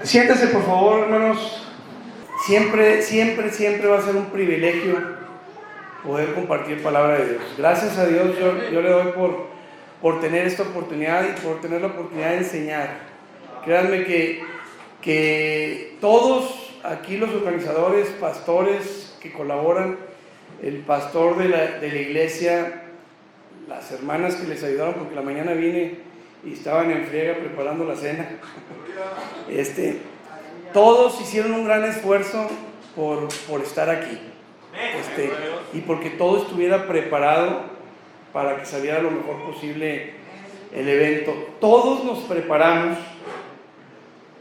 Siéntese, por favor, hermanos. Siempre va a ser un privilegio poder compartir palabra de Dios. Gracias a Dios yo le doy por tener esta oportunidad y por tener la oportunidad de enseñar. Créanme que todos aquí, los organizadores, pastores que colaboran, el pastor de la iglesia, las hermanas que les ayudaron, porque la mañana vine y estaban en friega preparando la cena. Todos hicieron un gran esfuerzo por estar aquí. Y porque todo estuviera preparado para que saliera lo mejor posible el evento. Todos nos preparamos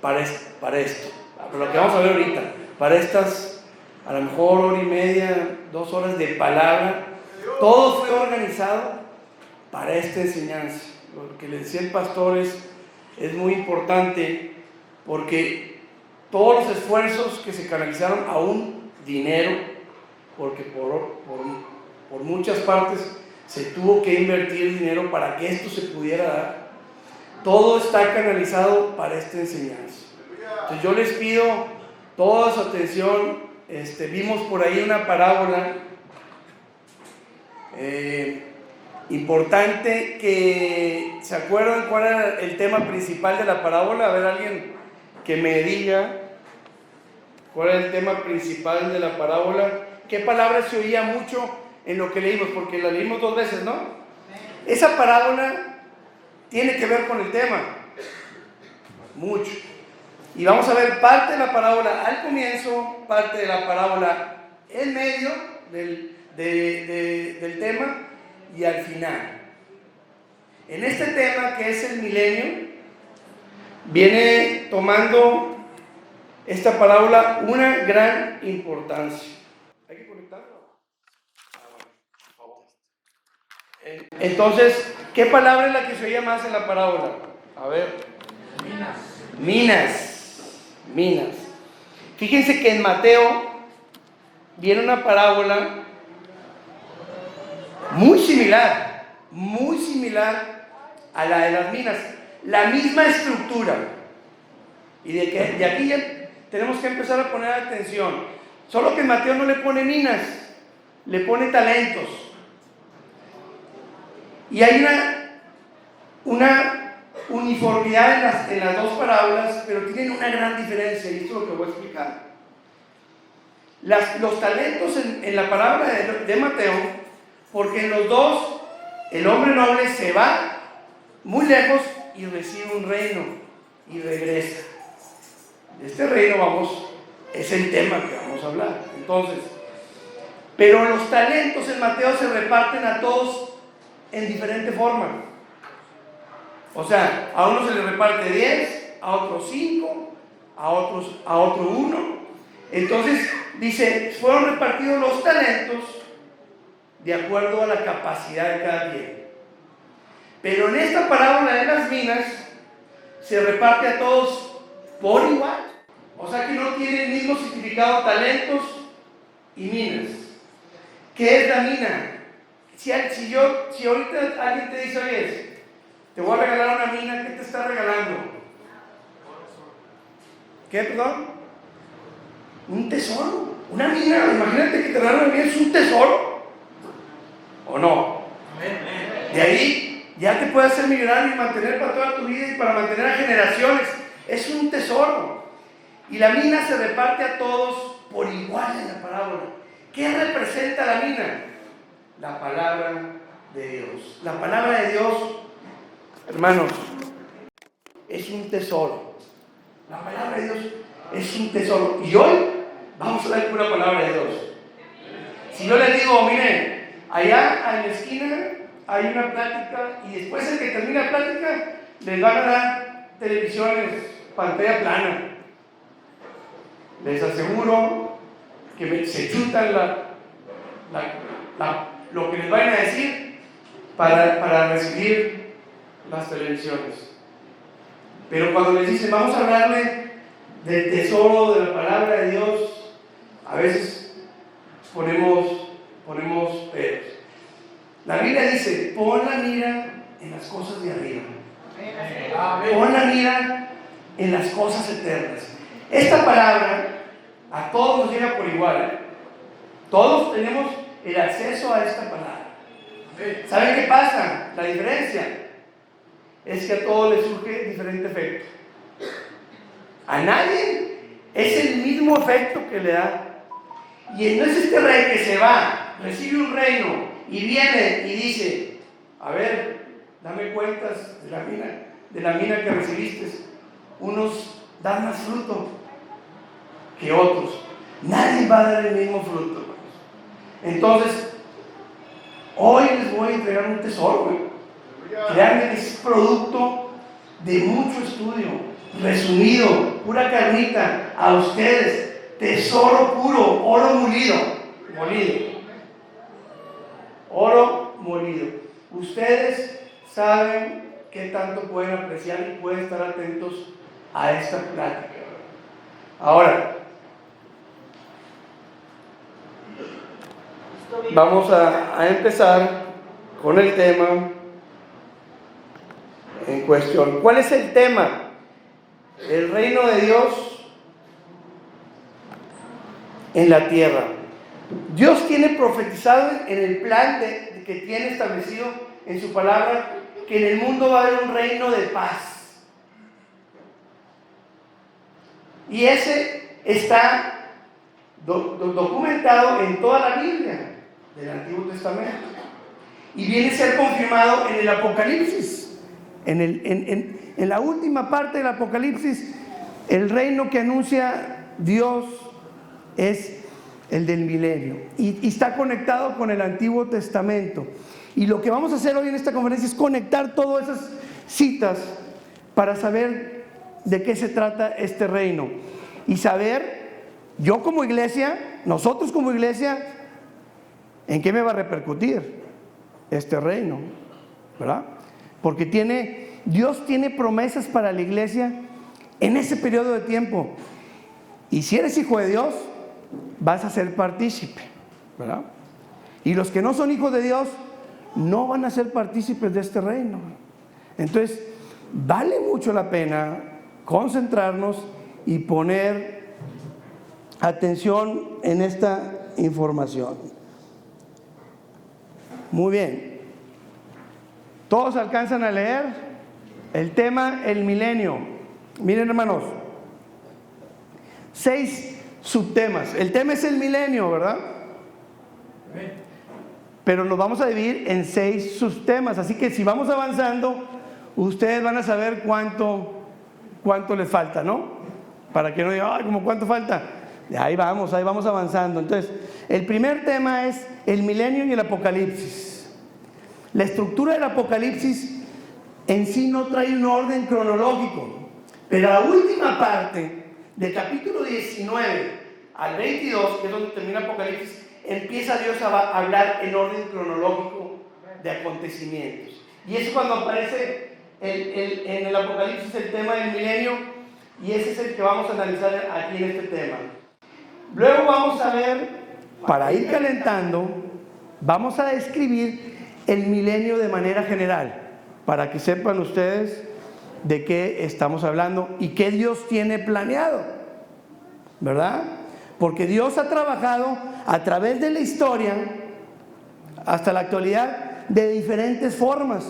para esto, para lo que vamos a ver ahorita, para estas, a lo mejor hora y media, 2 horas de palabra. Todo fue organizado para esta enseñanza. Lo que le decía el pastor es muy importante, porque todos los esfuerzos que se canalizaron, aún dinero, porque por muchas partes se tuvo que invertir dinero para que esto se pudiera dar, todo está canalizado para esta enseñanza. Entonces yo les pido toda su atención. Vimos por ahí una parábola importante, que ¿se acuerdan cuál era el tema principal de la parábola? A ver, alguien que me diga cuál era el tema principal de la parábola. ¿Qué palabra se oía mucho en lo que leímos? Porque la leímos 2 veces, ¿no? Esa parábola tiene que ver con el tema, mucho. Y vamos a ver parte de la parábola al comienzo, parte de la parábola en medio del tema y al final. En este tema, que es el milenio, viene tomando esta parábola una gran importancia. ¿Hay que conectarlo? Por favor. Entonces, ¿qué palabra es la que se oía más en la parábola? A ver. Minas. Fíjense que en Mateo viene una parábola muy similar a la de las minas, la misma estructura. Y de aquí ya tenemos que empezar a poner atención. Solo que en Mateo no le pone minas, le pone talentos. Y hay una uniformidad en las 2 parábolas, pero tienen una gran diferencia, y esto es lo que voy a explicar. Los talentos en la parábola de Mateo, porque en los 2 el hombre noble se va muy lejos y recibe un reino y regresa. De este reino es el tema que vamos a hablar. Entonces, pero los talentos en Mateo se reparten a todos en diferente forma. O sea, a uno se le reparte 10, a otros 5, a otro 1. Entonces dice, fueron repartidos los talentos de acuerdo a la capacidad de cada quien. Pero en esta parábola de las minas se reparte a todos por igual. O sea que no tiene el mismo significado talentos y minas. ¿Qué es la mina? Si ahorita alguien te dice, oye, te voy a regalar una mina, ¿qué te está regalando? ¿Qué, perdón? Un tesoro, una mina. Imagínate que te regalan una mina, es un tesoro. ¿O no? De ahí ya te puedes hacer millonario y mantener para toda tu vida y para mantener a generaciones. Es un tesoro. Y la mina se reparte a todos por igual en la parábola. ¿Qué representa la mina? La palabra de Dios. La palabra de Dios, hermanos, es un tesoro. La palabra de Dios es un tesoro. Y hoy vamos a ver pura palabra de Dios. Si yo les digo, miren, allá en la esquina hay una plática, y después de que termine la plática les van a dar televisiones, pantalla plana. Les aseguro que se chutan lo que les vayan a decir para recibir las televisiones. Pero cuando les dicen, vamos a hablarle del tesoro de la palabra de Dios, a veces ponemos peros. La Biblia dice, pon la mira en las cosas de arriba. Pon la mira en las cosas eternas. Esta palabra a todos nos llega por igual, ¿eh? Todos tenemos el acceso a esta palabra. ¿Saben qué pasa? La diferencia es que a todos les surge diferente efecto. A nadie es el mismo efecto que le da. Y no es este rey que se va, recibe un reino y viene y dice: a ver, dame cuentas de la mina que recibiste. Unos dan más fruto que otros. Nadie va a dar el mismo fruto. Entonces, hoy les voy a entregar un tesoro. Créanme que es producto de mucho estudio, resumido, pura carnita, a ustedes, tesoro puro, oro molido. Oro molido. Ustedes saben qué tanto pueden apreciar y pueden estar atentos a esta plática. Ahora, vamos a empezar con el tema en cuestión. ¿Cuál es el tema? El reino de Dios en la tierra. Dios tiene profetizado en el plan que tiene establecido en su palabra que en el mundo va a haber un reino de paz. Y ese está documentado en toda la Biblia del Antiguo Testamento. Y viene a ser confirmado en el Apocalipsis. En la última parte del Apocalipsis, el reino que anuncia Dios es el del milenio. Y está conectado con el Antiguo Testamento. Y lo que vamos a hacer hoy en esta conferencia es conectar todas esas citas para saber de qué se trata este reino. Y saber, yo como iglesia, nosotros como iglesia, en qué me va a repercutir este reino, ¿verdad? Porque Dios tiene promesas para la iglesia en ese periodo de tiempo. Y si eres hijo de Dios, vas a ser partícipe, ¿verdad? Y los que no son hijos de Dios no van a ser partícipes de este reino. Entonces, vale mucho la pena concentrarnos y poner atención en esta información. Muy bien. ¿Todos alcanzan a leer? El tema, el milenio. Miren, hermanos, 6 subtemas. El tema es el milenio, ¿verdad? Pero nos vamos a dividir en 6 subtemas. Así que si vamos avanzando, ustedes van a saber cuánto les falta, ¿no? Para que no digan: ay, ¿cómo cuánto falta? Ahí vamos avanzando. Entonces, el primer tema es el milenio y el apocalipsis. La estructura del Apocalipsis en sí no trae un orden cronológico, pero la última parte del capítulo 19 al 22, que es donde termina Apocalipsis, empieza Dios a hablar en orden cronológico de acontecimientos. Y es cuando aparece en el Apocalipsis el tema del milenio, y ese es el que vamos a analizar aquí en este tema. Luego vamos a ver, para ir calentando, vamos a describir el milenio de manera general, para que sepan ustedes de qué estamos hablando y qué Dios tiene planeado, ¿verdad? Porque Dios ha trabajado a través de la historia hasta la actualidad de diferentes formas.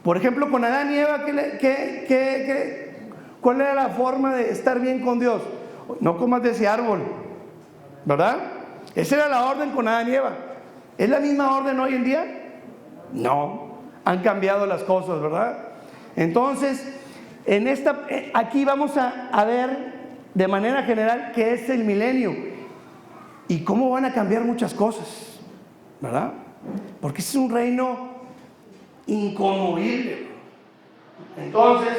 Por ejemplo, con Adán y Eva, ¿cuál era la forma de estar bien con Dios? No comas de ese árbol, ¿verdad? Esa era la orden con Adán y Eva. ¿Es la misma orden hoy en día? No, han cambiado las cosas, ¿verdad? Entonces, aquí vamos a ver de manera general qué es el milenio y cómo van a cambiar muchas cosas, ¿verdad? Porque es un reino inconmovible. Entonces,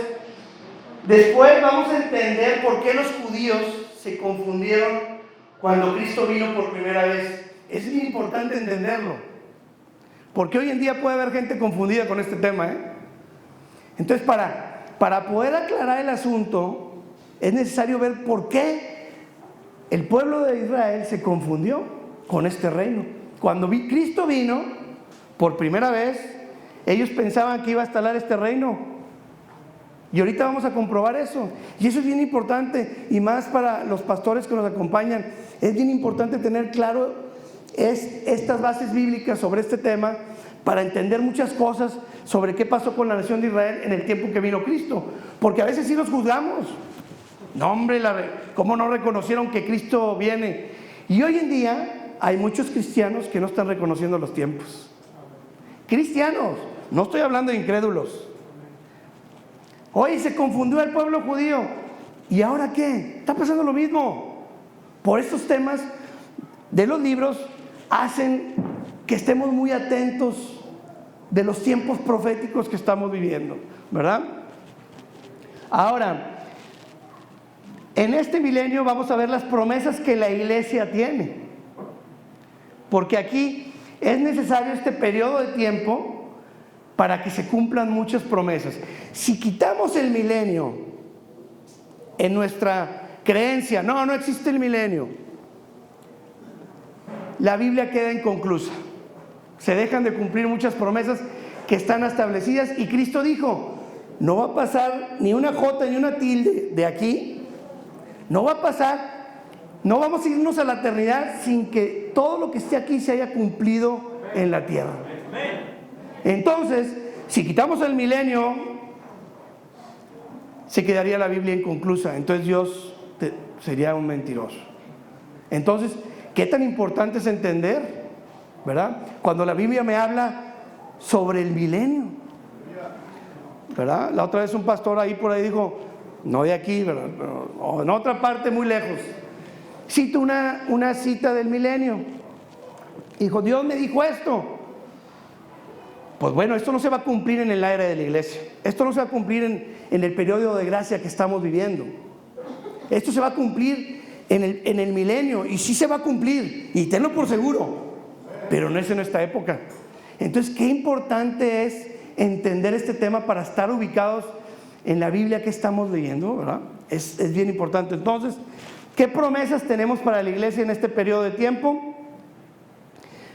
después vamos a entender por qué los judíos se confundieron cuando Cristo vino por primera vez. Es muy importante entenderlo, porque hoy en día puede haber gente confundida con este tema, ¿eh? Entonces, para poder aclarar el asunto, es necesario ver por qué el pueblo de Israel se confundió con este reino. Cuando Cristo vino por primera vez, ellos pensaban que iba a instalar este reino Y ahorita vamos a comprobar eso. Y eso es bien importante, y más para los pastores que nos acompañan. Es bien importante tener claro estas bases bíblicas sobre este tema para entender muchas cosas sobre qué pasó con la nación de Israel en el tiempo que vino Cristo. Porque a veces sí los juzgamos. No, hombre, ¿cómo no reconocieron que Cristo viene? Y hoy en día hay muchos cristianos que no están reconociendo los tiempos. Cristianos, no estoy hablando de incrédulos. Hoy se confundió el pueblo judío. ¿Y ahora qué? Está pasando lo mismo. Por estos temas de los libros hacen que estemos muy atentos de los tiempos proféticos que estamos viviendo, ¿verdad? Ahora, en este milenio vamos a ver las promesas que la iglesia tiene. Porque aquí es necesario este periodo de tiempo para que se cumplan muchas promesas. Si quitamos el milenio en nuestra creencia, no existe el milenio, la Biblia queda inconclusa. Se dejan de cumplir muchas promesas que están establecidas, y Cristo dijo: no va a pasar ni una jota ni una tilde de aquí, no va a pasar, no vamos a irnos a la eternidad sin que todo lo que esté aquí se haya cumplido en la tierra. Entonces, si quitamos el milenio, se quedaría la Biblia inconclusa. Entonces Dios sería un mentiroso. Entonces, ¿qué tan importante es entender, verdad? Cuando la Biblia me habla sobre el milenio, ¿verdad? La otra vez un pastor ahí por ahí dijo, no de aquí, ¿verdad?, pero en otra parte muy lejos, cita una cita del milenio. Dijo: Dios me dijo esto. Pues bueno, esto no se va a cumplir en el era de la iglesia. Esto no se va a cumplir en el periodo de gracia que estamos viviendo. Esto se va a cumplir en el milenio, y sí se va a cumplir, y tenlo por seguro, pero no es en esta época. Entonces, qué importante es entender este tema para estar ubicados en la Biblia que estamos leyendo, ¿verdad? Es bien importante. Entonces, ¿qué promesas tenemos para la iglesia en este periodo de tiempo?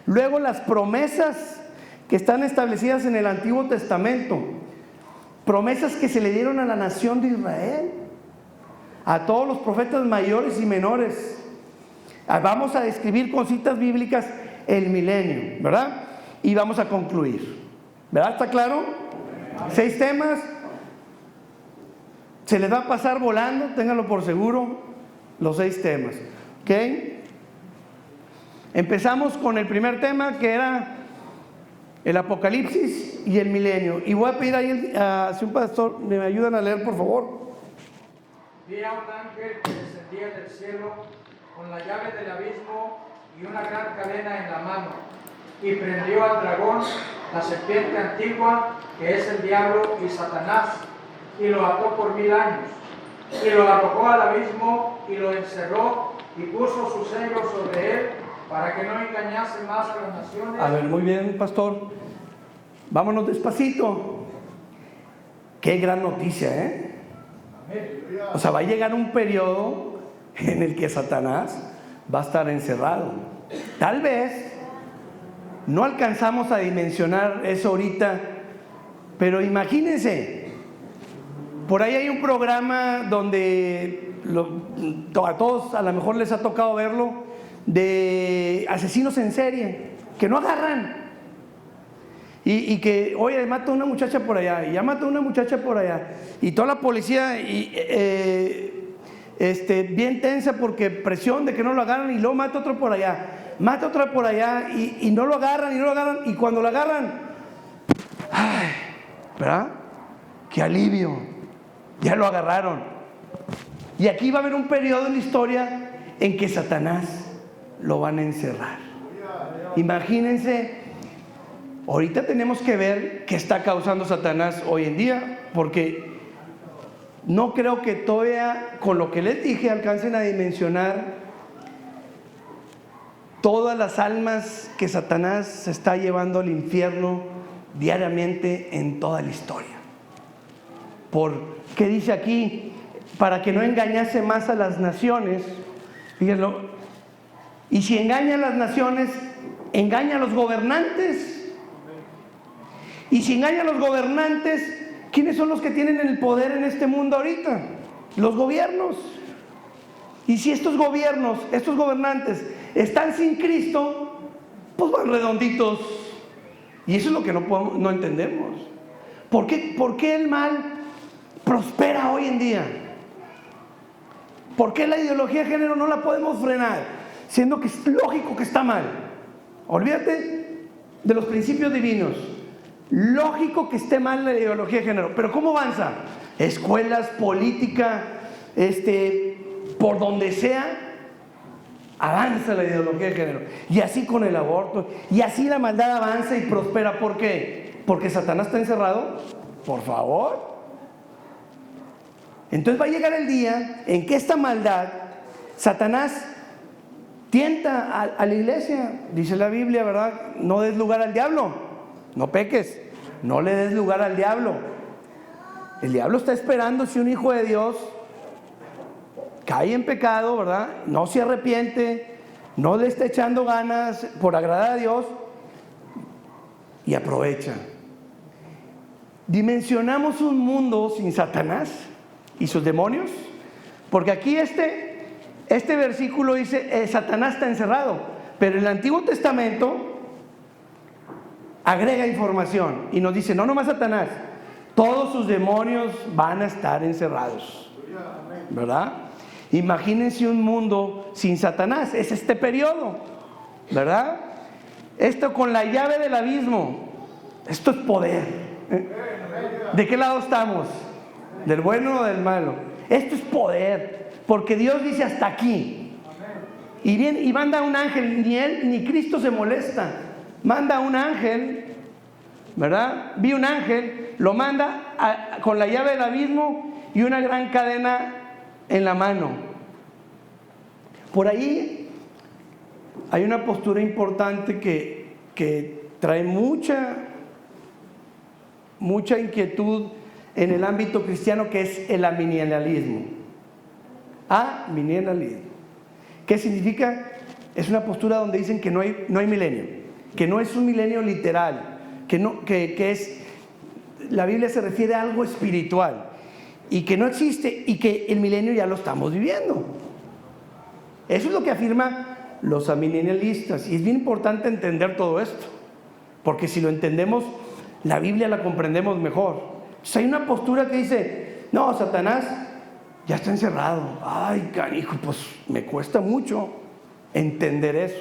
Luego, las promesas que están establecidas en el Antiguo Testamento, promesas que se le dieron a la nación de Israel, a todos los profetas mayores y menores. Vamos a describir con citas bíblicas el milenio, ¿verdad? Y vamos a concluir, ¿verdad? ¿Está claro? 6 temas. Se les va a pasar volando, ténganlo por seguro, los 6 temas, ¿ok? Empezamos con el primer tema, que era el Apocalipsis y el milenio. Y voy a pedir ahí si un pastor me ayudan a leer, por favor. Vi a un ángel que descendía del cielo con la llave del abismo y una gran cadena en la mano, y prendió al dragón, la serpiente antigua, que es el diablo y Satanás, y lo ató por 1000 años, y lo arrojó al abismo y lo encerró, y puso su sello sobre él, para que no engañase más a las naciones. A ver, muy bien, pastor. Vámonos despacito. Qué gran noticia, ¿eh? O sea, va a llegar un periodo en el que Satanás va a estar encerrado. Tal vez no alcanzamos a dimensionar eso ahorita, pero imagínense, por ahí hay un programa donde a todos a lo mejor les ha tocado verlo, de asesinos en serie que no agarran, y que, oye, mata a una muchacha por allá, y ya mata a una muchacha por allá, y toda la policía bien tensa porque presión de que no lo agarran, y luego mata otro por allá, mata otra por allá, y no lo agarran, y cuando lo agarran, ay, ¿verdad? Qué alivio, ya lo agarraron. Y aquí va a haber un periodo en la historia en que Satanás lo van a encerrar. Imagínense, ahorita tenemos que ver qué está causando Satanás hoy en día, porque no creo que todavía, con lo que les dije, alcancen a dimensionar todas las almas que Satanás se está llevando al infierno diariamente en toda la historia. Porque dice aquí, para que no engañase más a las naciones, fíjenlo. Y si engaña a las naciones, engaña a los gobernantes. Y si engaña a los gobernantes, ¿quiénes son los que tienen el poder en este mundo ahorita? Los gobiernos. Y si estos gobiernos, estos gobernantes están sin Cristo, pues van redonditos. Y eso es lo que no entendemos. ¿Por qué el mal prospera hoy en día? ¿Por qué la ideología de género no la podemos frenar? Siendo que es lógico que está mal. Olvídate de los principios divinos. Lógico que esté mal la ideología de género. Pero ¿cómo avanza? Escuelas, política, por donde sea, avanza la ideología de género. Y así con el aborto. Y así la maldad avanza y prospera. ¿Por qué? ¿Porque Satanás está encerrado? Por favor. Entonces va a llegar el día en que esta maldad, Satanás tienta a la iglesia. Dice la Biblia, ¿verdad? No des lugar al diablo, no peques, no le des lugar al diablo. El diablo está esperando si un hijo de Dios cae en pecado, ¿verdad? No se arrepiente, no le está echando ganas por agradar a Dios y aprovecha. Dimensionamos un mundo sin Satanás y sus demonios, porque aquí este versículo dice Satanás está encerrado, pero en el Antiguo Testamento agrega información y nos dice no nomás Satanás, todos sus demonios van a estar encerrados, ¿verdad? Imagínense un mundo sin Satanás, es este periodo, ¿verdad? Esto con la llave del abismo, esto es poder. ¿De qué lado estamos? ¿Del bueno o del malo? Esto es poder, porque Dios dice hasta aquí. Y manda un ángel, ni él ni Cristo se molesta. Manda un ángel, ¿verdad? Vi un ángel, lo manda con la llave del abismo y una gran cadena en la mano. Por ahí hay una postura importante que trae mucha inquietud en el ámbito cristiano, que es el amilenialismo. Amilenialismo. ¿Qué significa? Es una postura donde dicen que no hay milenio, que no es un milenio literal, que es, la Biblia se refiere a algo espiritual y que no existe y que el milenio ya lo estamos viviendo. Eso es lo que afirman los amilenialistas, y es bien importante entender todo esto, porque si lo entendemos, la Biblia la comprendemos mejor. Hay una postura que dice, no, Satanás ya está encerrado. Ay, canijo, pues me cuesta mucho entender eso.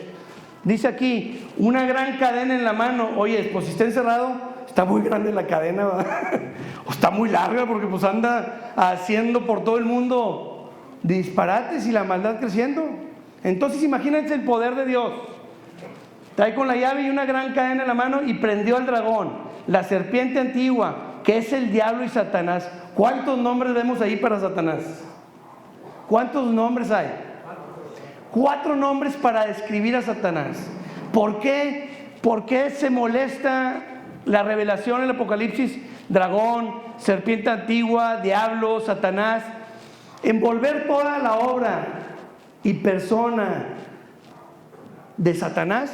Dice aquí, una gran cadena en la mano. Oye, pues si está encerrado, está muy grande la cadena, ¿verdad? O está muy larga, porque pues anda haciendo por todo el mundo disparates y la maldad creciendo. Entonces imagínense el poder de Dios. Trae con la llave y una gran cadena en la mano y prendió al dragón, la serpiente antigua, que es el diablo y Satanás. ¿Cuántos nombres vemos ahí para Satanás? ¿Cuántos nombres hay? 4 nombres para describir a Satanás. ¿Por qué se molesta la revelación en el Apocalipsis? Dragón, serpiente antigua, diablo, Satanás. Envolver toda la obra y persona de Satanás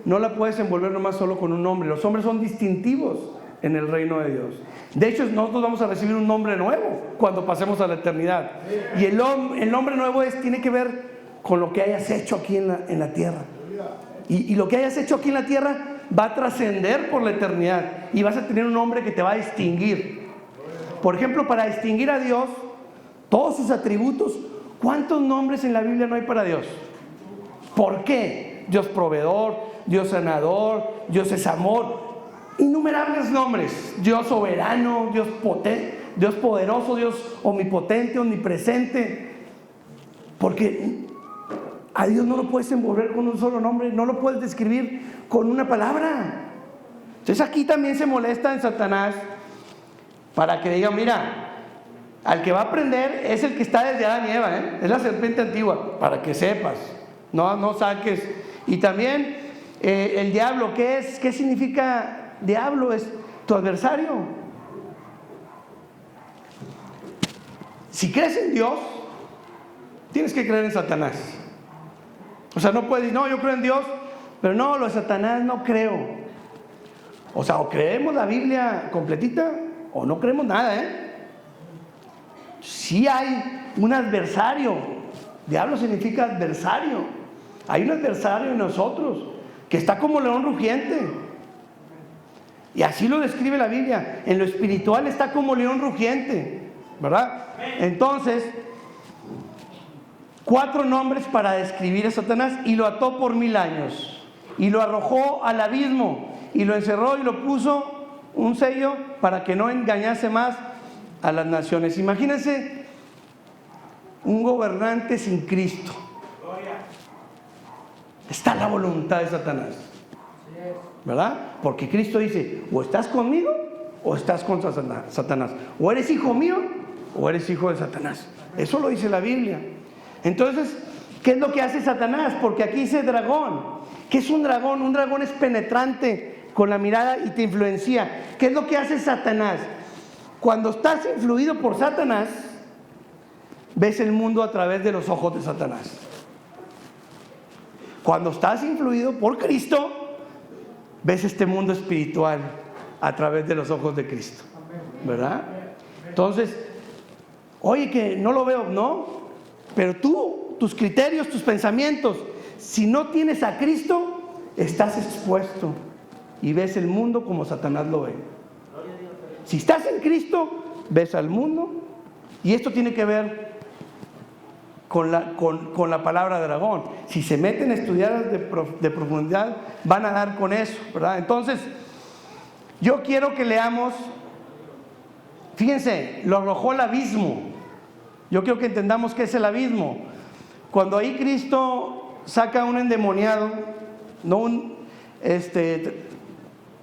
no la puedes envolver nomás solo con un nombre. Los hombres son distintivos en el reino de Dios. De hecho, nosotros vamos a recibir un nombre nuevo cuando pasemos a la eternidad. Y el nombre nuevo tiene que ver con lo que hayas hecho aquí en la tierra. Y lo que hayas hecho aquí en la tierra va a trascender por la eternidad. Y vas a tener un nombre que te va a distinguir. Por ejemplo, para distinguir a Dios, todos sus atributos, ¿cuántos nombres en la Biblia no hay para Dios? ¿Por qué? Dios proveedor, Dios sanador, Dios es amor. Innumerables nombres. Dios soberano, Dios potente, Dios poderoso, Dios omnipotente, omnipresente. Porque a Dios no lo puedes envolver con un solo nombre, no lo puedes describir con una palabra. Entonces aquí también se molesta en Satanás para que digan, mira, al que va a aprender es el que está desde Adán y Eva, es la serpiente antigua, para que sepas, no saques. Y también el diablo, ¿qué significa? Diablo es tu adversario. Si crees en Dios, tienes que creer en Satanás. O sea, no puedes decir, no, yo creo en Dios, pero no, lo de Satanás no creo. O sea, o creemos la Biblia completita o no creemos nada, Sí hay un adversario. Diablo significa adversario. Hay un adversario en nosotros que está como león rugiente. Y así lo describe la Biblia. En lo espiritual está como león rugiente, ¿verdad? Entonces, 4 nombres para describir a Satanás. Y lo ató por 1000 años. Y lo arrojó al abismo. Y lo encerró y lo puso un sello para que no engañase más a las naciones. Imagínense un gobernante sin Cristo. Está la voluntad de Satanás, ¿verdad? Porque Cristo dice, o estás conmigo o estás con Satanás. O eres hijo mío o eres hijo de Satanás. Eso lo dice la Biblia. Entonces, ¿qué es lo que hace Satanás? Porque aquí dice dragón. ¿Qué es un dragón? Un dragón es penetrante con la mirada y te influencia. ¿Qué es lo que hace Satanás? Cuando estás influido por Satanás, ves el mundo a través de los ojos de Satanás. Cuando estás influido por Cristo, ves este mundo espiritual a través de los ojos de Cristo, ¿verdad? Entonces, oye, que no lo veo, no, pero tú, tus criterios, tus pensamientos, si no tienes a Cristo, estás expuesto y ves el mundo como Satanás lo ve. Si estás en Cristo, ves al mundo, y esto tiene que ver con la palabra dragón. Si se meten a estudiar de profundidad, van a dar con eso, ¿verdad? Entonces, yo quiero que leamos, fíjense, lo arrojó al abismo. Yo quiero que entendamos qué es el abismo. Cuando ahí Cristo saca a un endemoniado,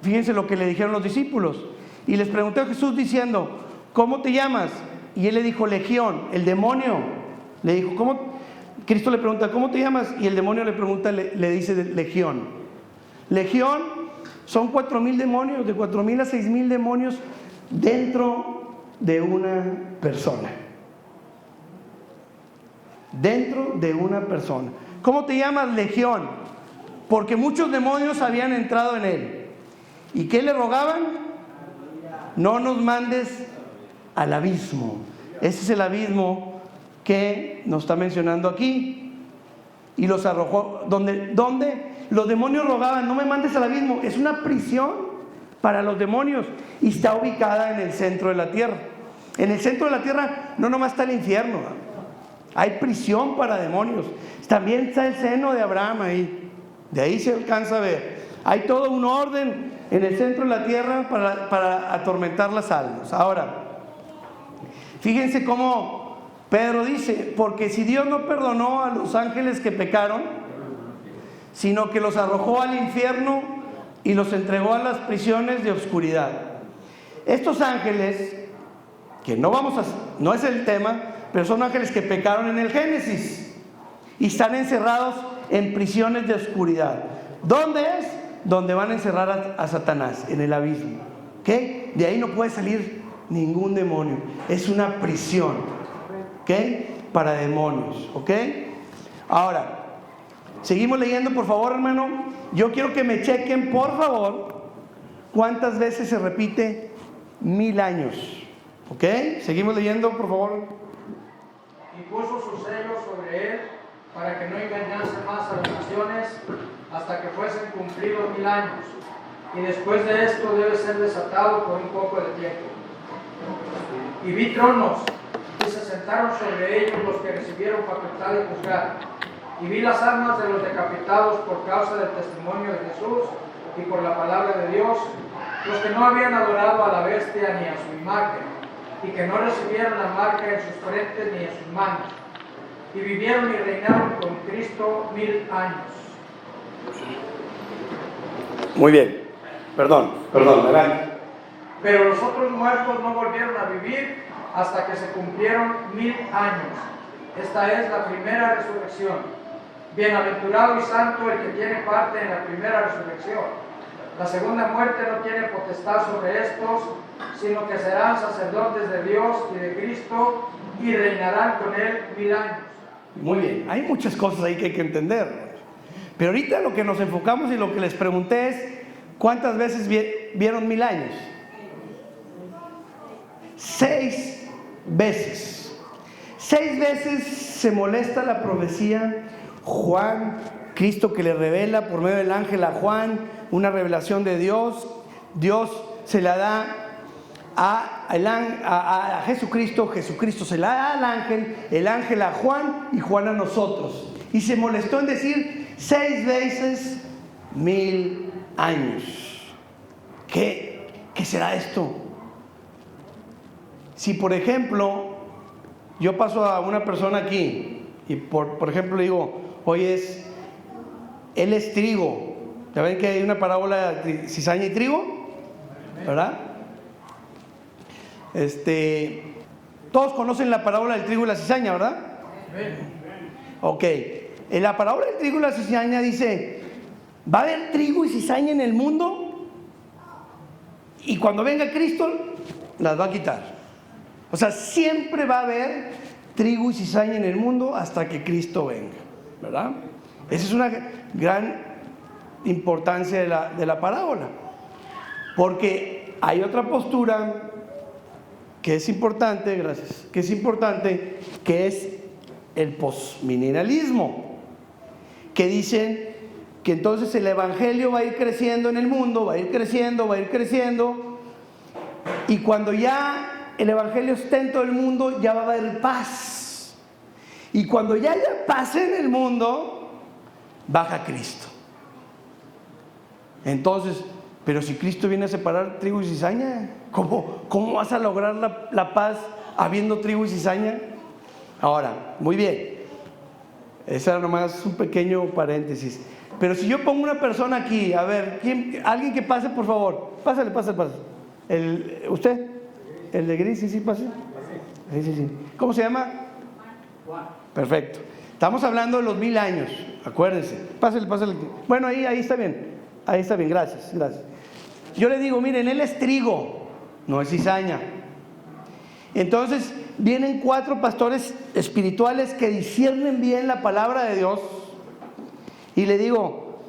fíjense lo que le dijeron los discípulos. Y les preguntó a Jesús diciendo, ¿cómo te llamas? Y él le dijo, Legión. El demonio le dijo, ¿cómo? Cristo le pregunta, ¿cómo te llamas? Y el demonio le pregunta, le dice Legión. Legión son 4,000 demonios, de 4,000 a 6,000 demonios dentro de una persona. Dentro de una persona. ¿Cómo te llamas? Legión. Porque muchos demonios habían entrado en él. ¿Y qué le rogaban? No nos mandes al abismo. Ese es el abismo que nos está mencionando aquí. Y los arrojó, donde los demonios rogaban, no me mandes al abismo. Es una prisión para los demonios y está ubicada en el centro de la tierra. En el centro de la tierra no nomás está el infierno, hay prisión para demonios. También está el seno de Abraham ahí. De ahí se alcanza a ver. Hay todo un orden en el centro de la tierra para atormentar las almas. Ahora, fíjense cómo Pedro dice, porque si Dios no perdonó a los ángeles que pecaron, sino que los arrojó al infierno y los entregó a las prisiones de oscuridad. Estos ángeles, que no es el tema, pero son ángeles que pecaron en el Génesis y están encerrados en prisiones de oscuridad. ¿Dónde es? Donde van a encerrar a Satanás, en el abismo. ¿Okay? De ahí no puede salir ningún demonio. Es una prisión, ¿okay? Para demonios, ¿okay? Ahora, seguimos leyendo, por favor, hermano. Yo quiero que me chequen, por favor, cuántas veces se repite 1000 años. ¿Ok? Seguimos leyendo, por favor. Y puso su sello sobre él para que no engañase más a las naciones hasta que fuesen cumplidos 1000 años. Y después de esto debe ser desatado por un poco de tiempo. Y vi tronos, y se sentaron sobre ellos los que recibieron facultad de juzgar. Y vi las almas de los decapitados por causa del testimonio de Jesús y por la palabra de Dios, los que no habían adorado a la bestia ni a su imagen, y que no recibieron la marca en sus frentes ni en sus manos. Y vivieron y reinaron con Cristo 1000 años. Muy bien. Perdón, adelante. Pero los otros muertos no volvieron a vivir hasta que se cumplieron 1000 años. Esta es la primera resurrección. Bienaventurado y santo el que tiene parte en la primera resurrección. La segunda muerte no tiene potestad sobre estos, sino que serán sacerdotes de Dios y de Cristo y reinarán con él 1000 años. Muy bien, hay muchas cosas ahí que hay que entender. Pero ahorita lo que nos enfocamos y lo que les pregunté es, ¿cuántas veces vieron 1000 años? 6 veces. 6 veces se molesta la profecía. Juan, Cristo que le revela por medio del ángel a Juan una revelación de Dios. Dios se la da a Jesucristo, Jesucristo se la da al ángel, el ángel a Juan y Juan a nosotros. Y se molestó en decir 6 veces 1000 años. ¿Qué será esto? Si por ejemplo yo paso a una persona aquí y por ejemplo le digo, oye, él es trigo. ¿Ya ven que hay una parábola de cizaña y trigo? ¿Verdad? Todos conocen la parábola del trigo y la cizaña, ¿verdad? Ok. En la parábola del trigo y la cizaña dice, va a haber trigo y cizaña en el mundo y cuando venga Cristo las va a quitar. O sea, siempre va a haber trigo y cizaña en el mundo hasta que Cristo venga, ¿verdad? Esa es una gran importancia de la parábola, porque hay otra postura que es importante, gracias, que es el postmilenialismo, que dicen que entonces el evangelio va a ir creciendo en el mundo, va a ir creciendo, y cuando ya el evangelio esté en todo el mundo, ya va a haber paz, y cuando ya haya paz en el mundo, baja Cristo. Entonces, pero si Cristo viene a separar trigo y cizaña, ¿cómo vas a lograr la paz habiendo trigo y cizaña? Ahora, muy bien, ese era nomás un pequeño paréntesis. Pero si yo pongo una persona aquí, a ver, alguien que pase, por favor, pásale. ¿Usted? ¿El de gris? Sí, pase. Sí. ¿Cómo se llama? Juan. Perfecto. Estamos hablando de los 1000 años, acuérdense. Pásale. Bueno, ahí está bien. Ahí está bien, gracias. Yo le digo, miren, él es trigo, no es cizaña. Entonces vienen 4 pastores espirituales que disciernen bien la palabra de Dios. Y le digo,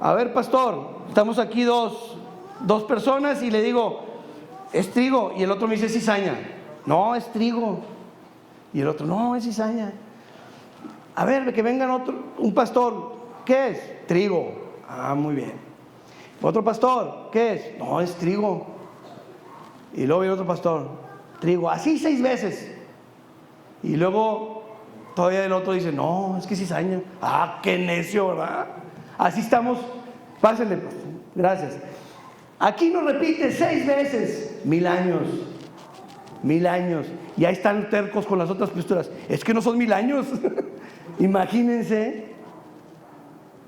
a ver, pastor, estamos aquí dos personas y le digo, es trigo. Y el otro me dice, es cizaña. No, es trigo. Y el otro, no, es cizaña. A ver, que vengan un pastor, ¿qué es? Trigo. Ah, muy bien. Otro pastor, ¿qué es? No, es trigo. Y luego viene otro pastor, trigo. Así 6 veces. Y luego todavía el otro dice, no, es que cizaña. Ah, qué necio, ¿verdad? Así estamos. Pásenle, pues. Gracias. Aquí nos repite 6 veces 1000 años. 1000 años. Y ahí están tercos con las otras posturas. Es que no son 1000 años. Imagínense.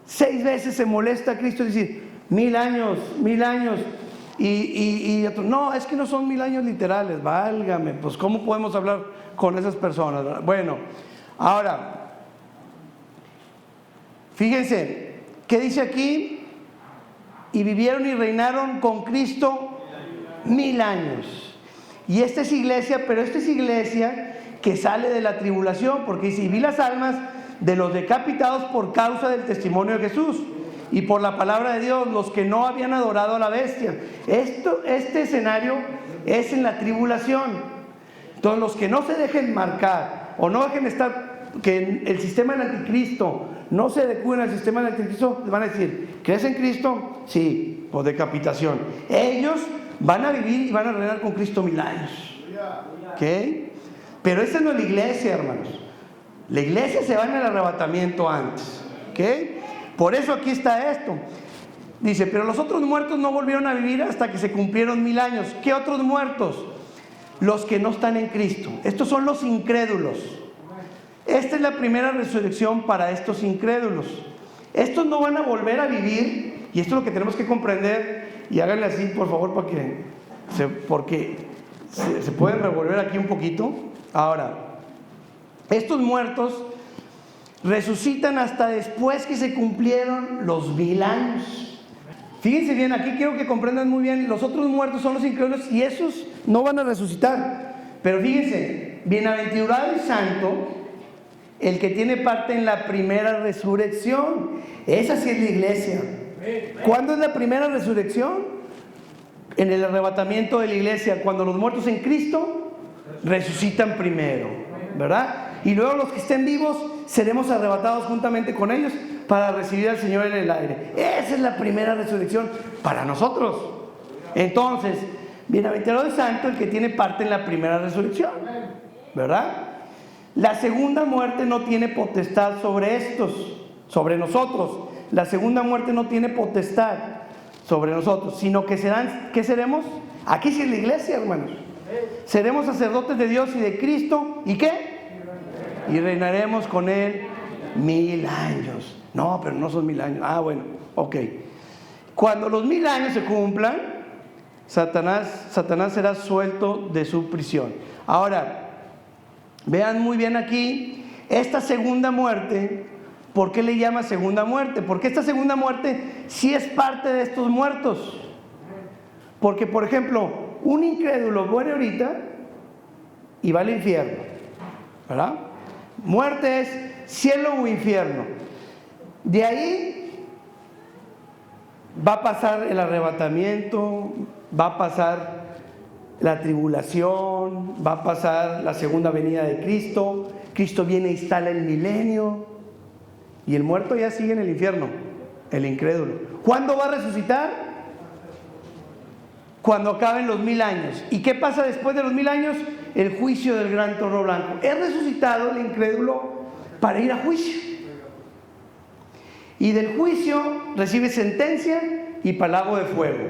6 veces se molesta a Cristo decir 1000 años. Y otro, no, es que no son 1000 años literales. Válgame, pues ¿cómo podemos hablar con esas personas, ¿verdad? Bueno, ahora, fíjense, ¿qué dice aquí? Y vivieron y reinaron con Cristo 1000 años. Y esta es iglesia, pero esta es iglesia que sale de la tribulación, porque dice, y vi las almas de los decapitados por causa del testimonio de Jesús y por la palabra de Dios, los que no habían adorado a la bestia. Este escenario es en la tribulación. Entonces los que no se dejen marcar o no dejen estar, que el sistema del anticristo no se adecúen al sistema del anticristo, les van a decir, ¿crees en Cristo? Sí, por decapitación. Ellos van a vivir y van a reinar con Cristo 1000 años. ¿Ok? Pero esa no es la iglesia, hermanos. La iglesia se va en el arrebatamiento antes. ¿Ok? Por eso aquí está esto. Dice, pero los otros muertos no volvieron a vivir hasta que se cumplieron 1000 años. ¿Qué otros muertos? Los que no están en Cristo. Estos son los incrédulos. Esta es la primera resurrección para estos incrédulos. Estos no van a volver a vivir, y esto es lo que tenemos que comprender, y háganle así por favor porque se pueden revolver aquí un poquito. Ahora, estos muertos resucitan hasta después que se cumplieron los 1000 años. Fíjense bien, aquí quiero que comprendan muy bien, los otros muertos son los incrédulos y esos no van a resucitar. Pero fíjense, bienaventurado y santo el que tiene parte en la primera resurrección. Esa sí es la iglesia. ¿Cuándo es la primera resurrección? en el arrebatamiento de la iglesia, cuando los muertos en Cristo resucitan primero, ¿verdad? Y luego los que estén vivos seremos arrebatados juntamente con ellos para recibir al Señor en el aire. Esa es la primera resurrección para nosotros. Entonces, bienaventurado y santo el que tiene parte en la primera resurrección, ¿verdad? La segunda muerte no tiene potestad sobre estos, sobre nosotros. La segunda muerte no tiene potestad sobre nosotros, sino que serán, ¿qué seremos? Aquí sí es la iglesia, hermanos. Seremos sacerdotes de Dios y de Cristo. ¿Y qué? Y reinaremos con Él 1000 años. No, pero no son 1000 años. Ah, bueno, ok. Cuando los 1000 años se cumplan, Satanás será suelto de su prisión. Ahora, vean muy bien aquí, esta segunda muerte, ¿por qué le llama segunda muerte? Porque esta segunda muerte sí es parte de estos muertos. Porque, por ejemplo, un incrédulo muere ahorita y va al infierno, ¿verdad? Muerte es cielo o infierno. De ahí va a pasar el arrebatamiento, va a pasar la tribulación, va a pasar la segunda venida de Cristo. Cristo viene e instala el milenio y el muerto ya sigue en el infierno, el incrédulo. ¿Cuándo va a resucitar? Cuando acaben los 1000 años. ¿Y qué pasa después de los 1000 años? El juicio del gran trono blanco. Es resucitado el incrédulo para ir a juicio. Y del juicio recibe sentencia y pago de fuego,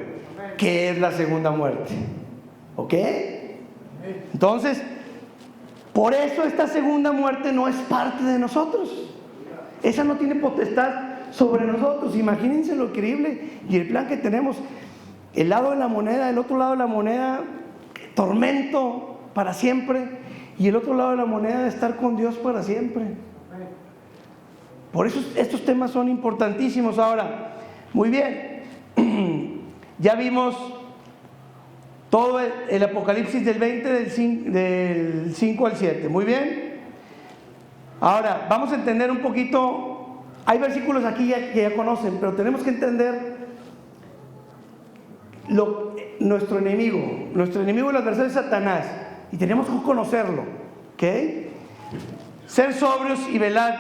que es la segunda muerte. ¿Ok? Entonces, por eso esta segunda muerte no es parte de nosotros. Esa no tiene potestad sobre nosotros. Imagínense lo increíble y el plan que tenemos. El lado de la moneda, el otro lado de la moneda, tormento para siempre. Y el otro lado de la moneda, estar con Dios para siempre. Por eso estos temas son importantísimos. Ahora, muy bien, ya vimos todo el Apocalipsis del 20, del 5 al 7. Muy bien. Ahora, vamos a entender un poquito. Hay versículos aquí que ya conocen, pero tenemos que entender nuestro enemigo. Nuestro enemigo, el adversario, es Satanás. Y tenemos que conocerlo. ¿Ok? Ser sobrios y velad,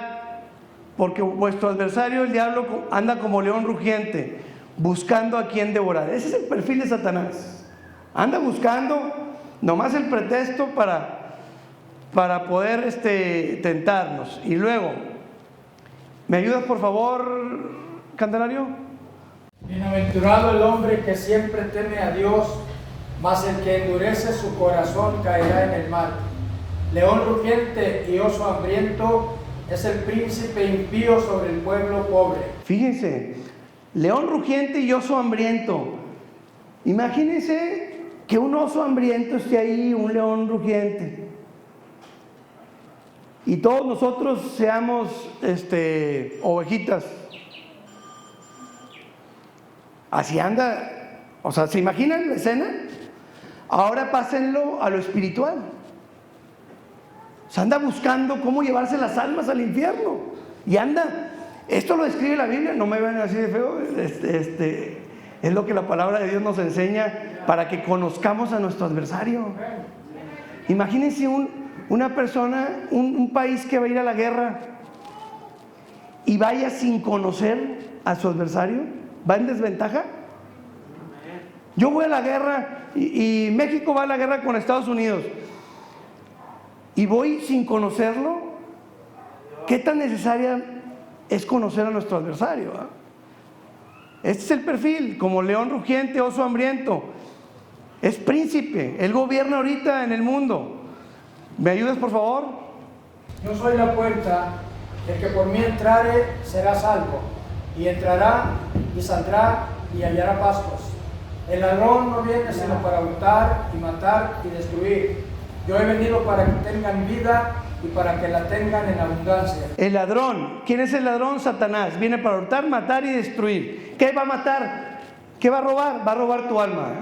porque vuestro adversario, el diablo, anda como león rugiente, buscando a quien devorar. Ese es el perfil de Satanás. Anda buscando nomás el pretexto para poder tentarnos. Y luego, ¿me ayudas por favor, Candelario? Bienaventurado el hombre que siempre teme a Dios, mas el que endurece su corazón caerá en el mal. León rugiente y oso hambriento es el príncipe impío sobre el pueblo pobre. Fíjense, león rugiente y oso hambriento. Imagínense que un oso hambriento esté ahí, un león rugiente, y todos nosotros seamos ovejitas. Así anda. O sea, ¿se imaginan la escena? Ahora pásenlo a lo espiritual. Se anda buscando cómo llevarse las almas al infierno. Y anda, esto lo describe la Biblia, no me vean así de feo, es lo que la palabra de Dios nos enseña para que conozcamos a nuestro adversario. Imagínense una persona, un país que va a ir a la guerra y vaya sin conocer a su adversario, ¿va en desventaja? Yo voy a la guerra y México va a la guerra con Estados Unidos y voy sin conocerlo. ¿Qué tan necesaria es conocer a nuestro adversario? Este es el perfil, como león rugiente, oso hambriento. Es príncipe, él gobierna ahorita en el mundo. ¿Me ayudas, por favor? Yo soy la puerta, el que por mí entrare será salvo, y entrará y saldrá y hallará pastos. El ladrón no viene sino para hurtar y matar y destruir. Yo he venido para que tengan vida y para que la tengan en abundancia. El ladrón, ¿quién es el ladrón? Satanás. Viene para hurtar, matar y destruir. ¿Qué va a matar? ¿Qué va a robar? Va a robar tu alma.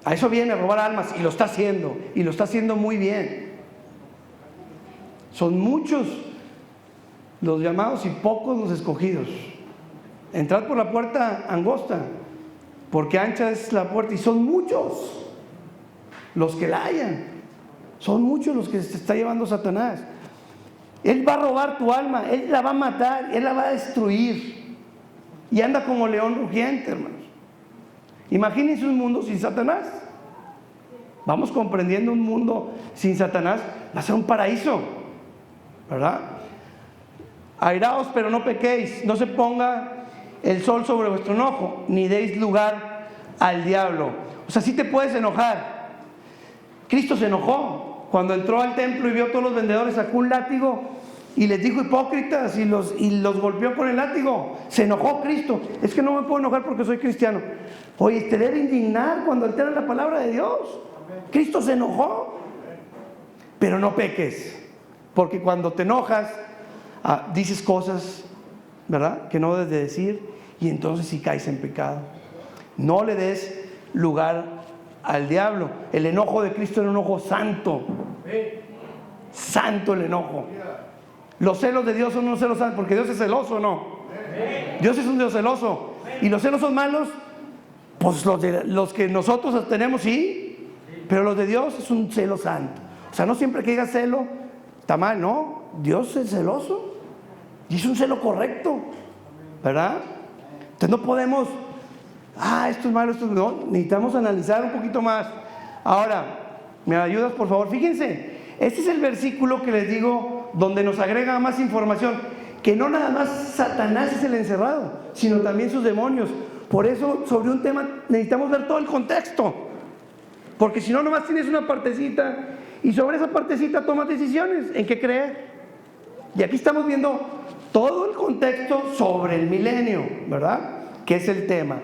A eso viene, a robar almas, y lo está haciendo, y lo está haciendo muy bien. Son muchos los llamados y pocos los escogidos. Entrad por la puerta angosta, porque ancha es la puerta y son muchos los que la hallan. Son muchos los que se está llevando Satanás. Él va a robar tu alma, Él la va a matar, Él la va a destruir. Y anda como león rugiente, hermanos. Imagínense un mundo sin Satanás. Vamos comprendiendo un mundo sin Satanás, va a ser un paraíso, ¿verdad? Airaos, pero no pequéis, no se ponga el sol sobre vuestro enojo, ni deis lugar al diablo. O sea, sí te puedes enojar. Cristo se enojó cuando entró al templo y vio a todos los vendedores, sacó un látigo y les dijo hipócritas y los golpeó con el látigo. Se enojó Cristo. Es que no me puedo enojar porque soy cristiano. Oye, te debe indignar cuando alteras la palabra de Dios. Cristo se enojó. Pero no peques, porque cuando te enojas dices cosas, ¿verdad?, que no debes de decir, y entonces sí caes en pecado. No le des lugar al diablo. El enojo de Cristo era un enojo santo. Santo el enojo. Los celos de Dios son unos celos santos, porque Dios es celoso, ¿no? Dios es un Dios celoso. Y los celos son malos, pues los que nosotros tenemos, sí, pero los de Dios es un celo santo. O sea, no siempre que diga celo está mal, ¿no? Dios es celoso y es un celo correcto, ¿verdad? Entonces no podemos, esto es malo, esto no. Necesitamos analizar un poquito más. Ahora, ¿me ayudas, por favor? Fíjense, este es el versículo que les digo, donde nos agrega más información, que no nada más Satanás es el encerrado, sino también sus demonios. Por eso, sobre un tema necesitamos ver todo el contexto, porque si no, nomás tienes una partecita, y sobre esa partecita tomas decisiones en qué creer. Y aquí estamos viendo todo el contexto sobre el milenio, ¿verdad?, que es el tema.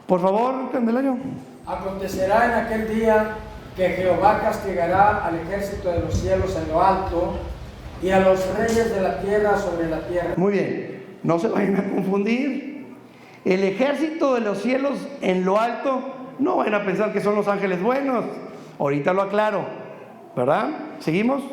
Por favor, Candelario. Acontecerá en aquel día que Jehová castigará al ejército de los cielos en lo alto y a los reyes de la tierra sobre la tierra. Muy bien, no se vayan a confundir. El ejército de los cielos en lo alto, no vayan a pensar que son los ángeles buenos. Ahorita lo aclaro, ¿verdad? ¿Seguimos?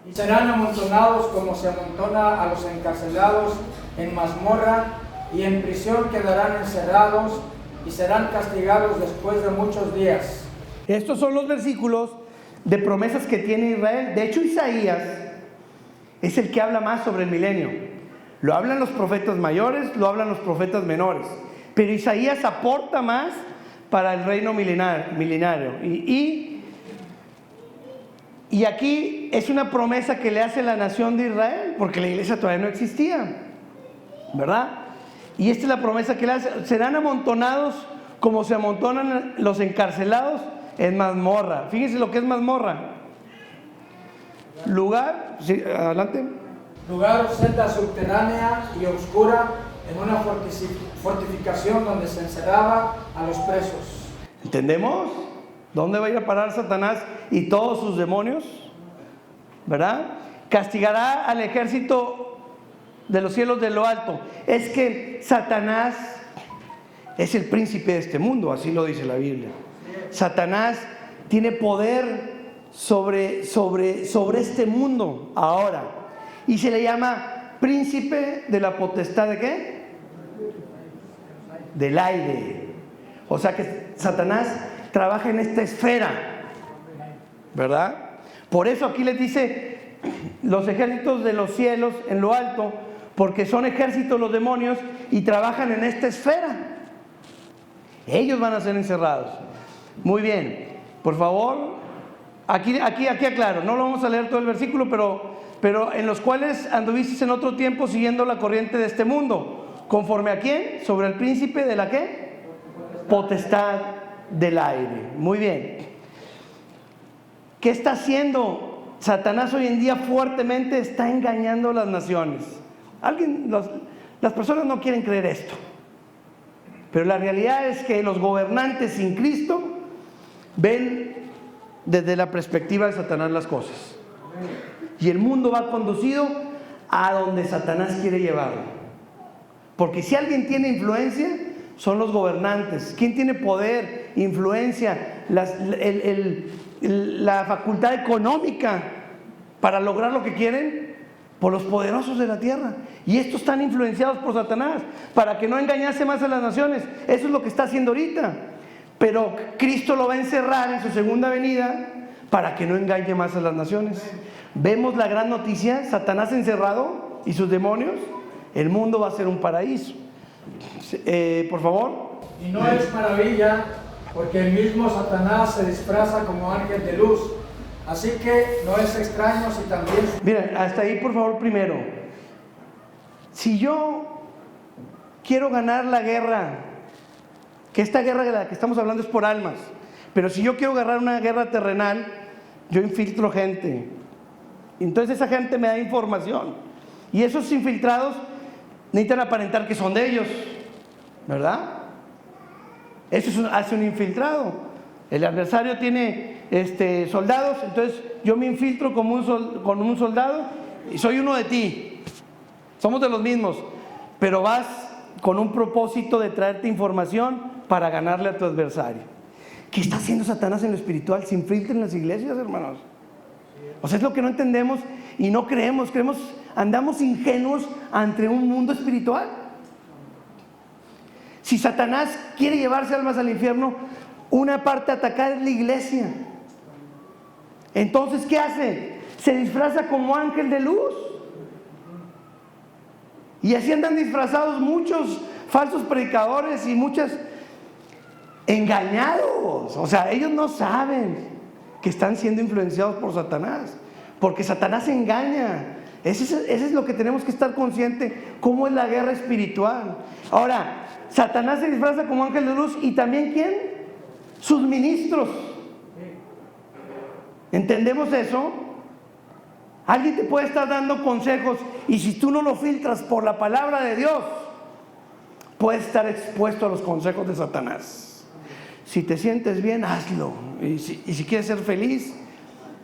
Y serán amontonados como se amontona a los encarcelados en mazmorra, y en prisión quedarán encerrados y serán castigados después de muchos días. Estos son los versículos de promesas que tiene Israel. De hecho, Isaías es el que habla más sobre el milenio. Lo hablan los profetas mayores, lo hablan los profetas menores, pero Isaías aporta más para el reino milenario. Y aquí es una promesa que le hace la nación de Israel, porque la iglesia todavía no existía, ¿verdad? Y esta es la promesa que le hace: serán amontonados como se amontonan los encarcelados en mazmorra. Fíjense lo que es mazmorra. Lugar, sí, adelante. Lugar, celda subterránea y oscura, en una fortificación donde se encerraba a los presos. ¿Entendemos? ¿Dónde va a ir a parar Satanás y todos sus demonios? ¿Verdad? Castigará al ejército de los cielos de lo alto. Es que Satanás es el príncipe de este mundo, así lo dice la Biblia. Satanás tiene poder sobre este mundo ahora, y se le llama príncipe de la potestad ¿de qué? Del aire. O sea que Satanás trabaja en esta esfera, ¿verdad? Por eso aquí les dice los ejércitos de los cielos en lo alto, porque son ejércitos los demonios y trabajan en esta esfera. Ellos van a ser encerrados. Muy bien, por favor, aquí aclaro, no lo vamos a leer todo el versículo, pero en los cuales anduvisteis en otro tiempo siguiendo la corriente de este mundo. ¿Conforme a quién? Sobre el príncipe de la ¿qué? Potestad del aire. Muy bien. ¿Qué está haciendo Satanás hoy en día? Fuertemente está engañando a las naciones. Las personas no quieren creer esto, pero la realidad es que los gobernantes sin Cristo ven desde la perspectiva de Satanás las cosas, y el mundo va conducido a donde Satanás quiere llevarlo. Porque si alguien tiene influencia, son los gobernantes. ¿Quién tiene poder, influencia, la facultad económica para lograr lo que quieren? por los poderosos de la tierra. Y estos están influenciados por Satanás para que no engañase más a las naciones. Eso es lo que está haciendo ahorita. Pero Cristo lo va a encerrar en su segunda venida para que no engañe más a las naciones. Vemos la gran noticia: Satanás encerrado y sus demonios. El mundo va a ser un paraíso. Por favor. Y no es maravilla, porque el mismo Satanás se disfraza como ángel de luz. Así que no es extraño si también... Miren, hasta ahí por favor primero. Si yo quiero ganar la guerra, que esta guerra de la que estamos hablando es por almas, pero si yo quiero ganar una guerra terrenal, yo infiltro gente. Entonces esa gente me da información. Y esos infiltrados necesitan aparentar que son de ellos, ¿verdad? Eso hace un infiltrado. El adversario tiene soldados, entonces yo me infiltro como un soldado y soy uno de ti. Somos de los mismos, pero vas con un propósito de traerte información para ganarle a tu adversario. ¿Qué está haciendo Satanás en lo espiritual? Se infiltra en las iglesias, hermanos. O sea, es lo que no entendemos y no creemos, andamos ingenuos ante un mundo espiritual. Si Satanás quiere llevarse almas al infierno, una parte a atacar es la iglesia. Entonces, ¿qué hace? Se disfraza como ángel de luz. Y así andan disfrazados muchos falsos predicadores y muchos engañados. O sea, ellos no saben que están siendo influenciados por Satanás, porque Satanás engaña. Eso es lo que tenemos que estar conscientes, cómo es la guerra espiritual. Ahora, Satanás se disfraza como ángel de luz, y también ¿quién? Sus ministros. ¿Entendemos eso? Alguien te puede estar dando consejos, y si tú no lo filtras por la palabra de Dios, puedes estar expuesto a los consejos de Satanás. Si te sientes bien, hazlo. Y si quieres ser feliz,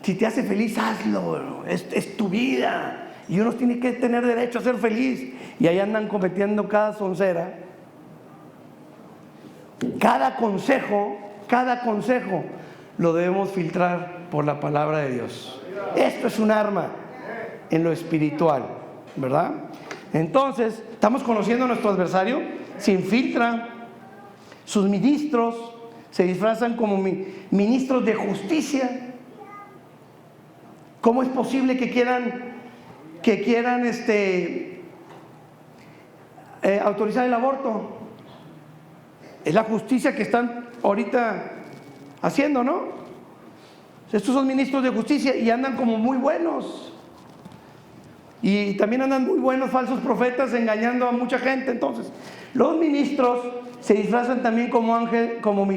si te hace feliz, hazlo. Es tu vida. Y uno tiene que tener derecho a ser feliz. Y ahí andan cometiendo cada soncera. Cada consejo lo debemos filtrar por la palabra de Dios. Esto es un arma en lo espiritual, ¿verdad? Entonces, estamos conociendo a nuestro adversario. Se infiltra. Sus ministros se disfrazan como ministros de justicia. ¿Cómo es posible que quieran autorizar el aborto? Es la justicia que están ahorita haciendo, ¿no? Estos son ministros de justicia y andan como muy buenos. Y también andan muy buenos falsos profetas engañando a mucha gente. Entonces, los ministros se disfrazan también como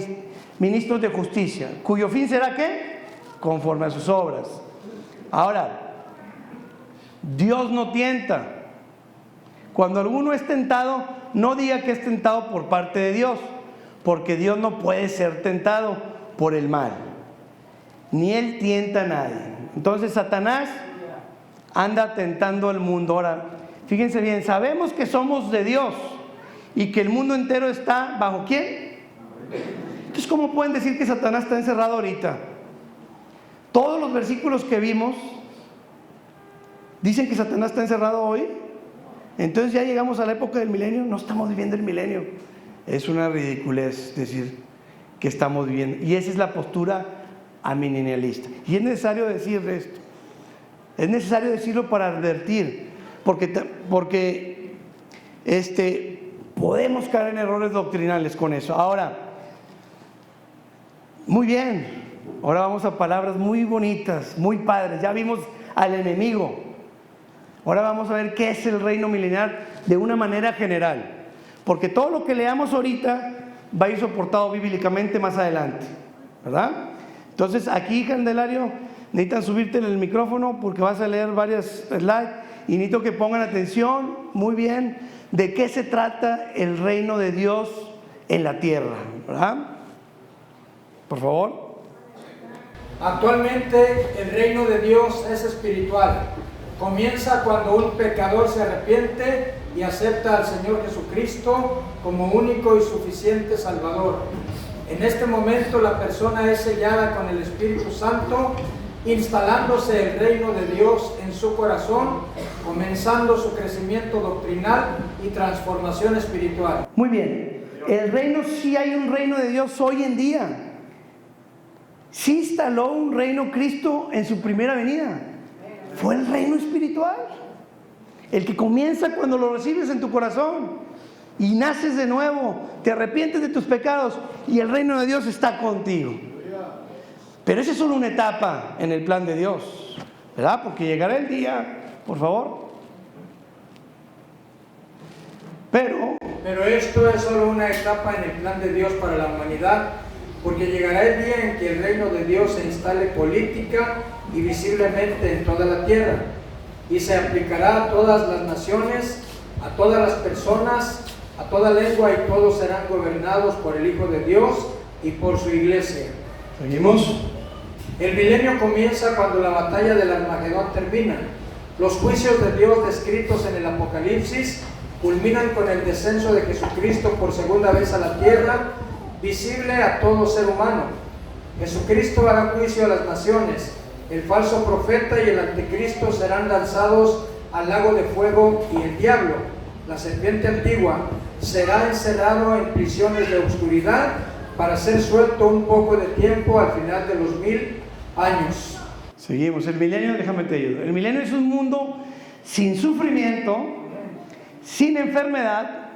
ministros de justicia, cuyo fin será ¿qué? Conforme a sus obras. Ahora, Dios no tienta. Cuando alguno es tentado, no diga que es tentado por parte de Dios, porque Dios no puede ser tentado por el mal, ni Él tienta a nadie. Entonces Satanás anda tentando al mundo. Ahora, fíjense bien, sabemos que somos de Dios y que el mundo entero está ¿bajo quién? Entonces, ¿cómo pueden decir que Satanás está encerrado ahorita? Todos los versículos que vimos dicen que Satanás está encerrado hoy. Entonces ya llegamos a la época del milenio. No estamos viviendo el milenio. Es una ridiculez decir que estamos viviendo. Y esa es la postura amilenialista. Y es necesario decir esto. Es necesario decirlo para advertir. Porque podemos caer en errores doctrinales con eso. Ahora, muy bien. Ahora vamos a palabras muy bonitas, muy padres. Ya vimos al enemigo. Ahora vamos a ver qué es el reino milenial de una manera general. Porque todo lo que leamos ahorita va a ir soportado bíblicamente más adelante, ¿verdad? Entonces aquí, Candelario, necesitan subirte en el micrófono porque vas a leer varias slides y necesito que pongan atención muy bien de qué se trata el reino de Dios en la tierra, ¿verdad? Por favor. Actualmente el reino de Dios es espiritual. Comienza cuando un pecador se arrepiente y acepta al Señor Jesucristo como único y suficiente Salvador. En este momento la persona es sellada con el Espíritu Santo instalándose el reino de Dios en su corazón, comenzando su crecimiento doctrinal y transformación espiritual. Muy bien, el reino, sí hay un reino de Dios hoy en día. Sí instaló un reino Cristo en su primera venida. Fue el reino espiritual, el que comienza cuando lo recibes en tu corazón y naces de nuevo, te arrepientes de tus pecados y el reino de Dios está contigo. Pero esa es solo una etapa en el plan de Dios, ¿verdad? Porque llegará el día, por favor. Pero esto es solo una etapa en el plan de Dios para la humanidad, porque llegará el día en que el reino de Dios se instale política y visiblemente en toda la tierra, y se aplicará a todas las naciones, a todas las personas, a toda lengua, y todos serán gobernados por el Hijo de Dios y por su iglesia. ¿Seguimos? El milenio comienza cuando la batalla del Armagedón termina. Los juicios de Dios descritos en el Apocalipsis culminan con el descenso de Jesucristo por segunda vez a la tierra, visible a todo ser humano. Jesucristo hará juicio a las naciones. El falso profeta y el anticristo serán lanzados al lago de fuego, y el diablo, la serpiente antigua, será encerrado en prisiones de oscuridad para ser suelto un poco de tiempo al final de los 1000 años. Seguimos. El milenio, déjame te ayudo. El milenio es un mundo sin sufrimiento, sin enfermedad,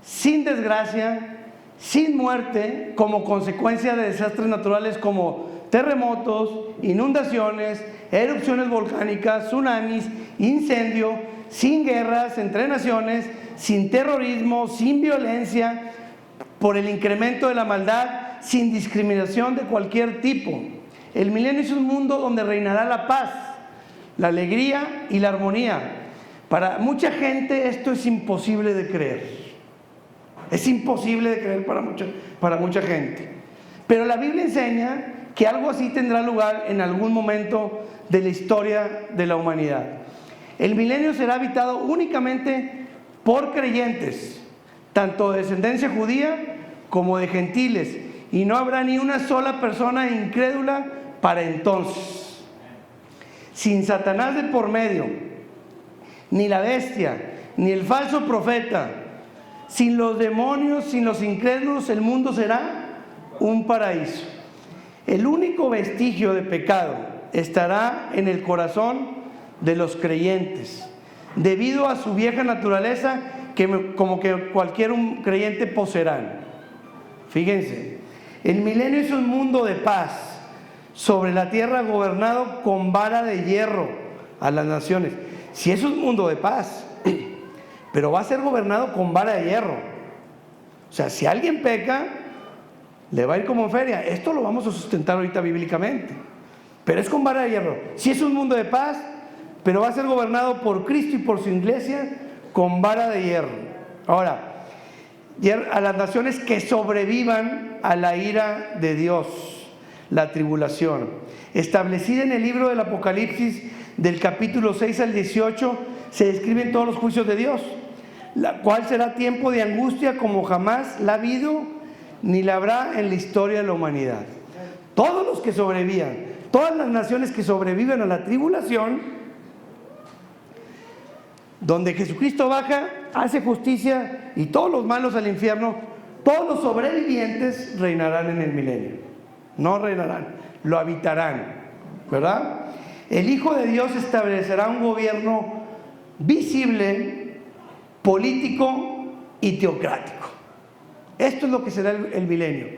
sin desgracia, sin muerte, como consecuencia de desastres naturales como terremotos, inundaciones, erupciones volcánicas, tsunamis, incendio, sin guerras entre naciones, sin terrorismo, sin violencia por el incremento de la maldad, sin discriminación de cualquier tipo. El milenio es un mundo donde reinará la paz, la alegría y la armonía. Para mucha gente esto es imposible de creer. Es imposible de creer para mucha gente. Pero la Biblia enseña que algo así tendrá lugar en algún momento de la historia de la humanidad. El milenio será habitado únicamente por creyentes, tanto de descendencia judía como de gentiles, y no habrá ni una sola persona incrédula para entonces. Sin Satanás de por medio, ni la bestia, ni el falso profeta, sin los demonios, sin los incrédulos, el mundo será un paraíso. El único vestigio de pecado estará en el corazón de los creyentes, debido a su vieja naturaleza, como que cualquier creyente poseerán. Fíjense, el milenio es un mundo de paz sobre la tierra, gobernado con vara de hierro a las naciones. Si es un mundo de paz, pero va a ser gobernado con vara de hierro. O sea, si alguien peca, le va a ir como en feria. Esto lo vamos a sustentar ahorita bíblicamente, pero es con vara de hierro. Si es un mundo de paz, pero va a ser gobernado por Cristo y por su iglesia con vara de hierro. Ahora, a las naciones que sobrevivan a la ira de Dios, la tribulación, establecida en el libro del Apocalipsis, del capítulo 6 al 18, se describen todos los juicios de Dios, la cual será tiempo de angustia como jamás la ha habido ni la habrá en la historia de la humanidad. Todos los que sobrevivan, todas las naciones que sobreviven a la tribulación, donde Jesucristo baja, hace justicia y todos los malos al infierno, todos los sobrevivientes reinarán en el milenio. No reinarán, lo habitarán, ¿verdad? El Hijo de Dios establecerá un gobierno visible, político y teocrático. Esto es lo que será el milenio.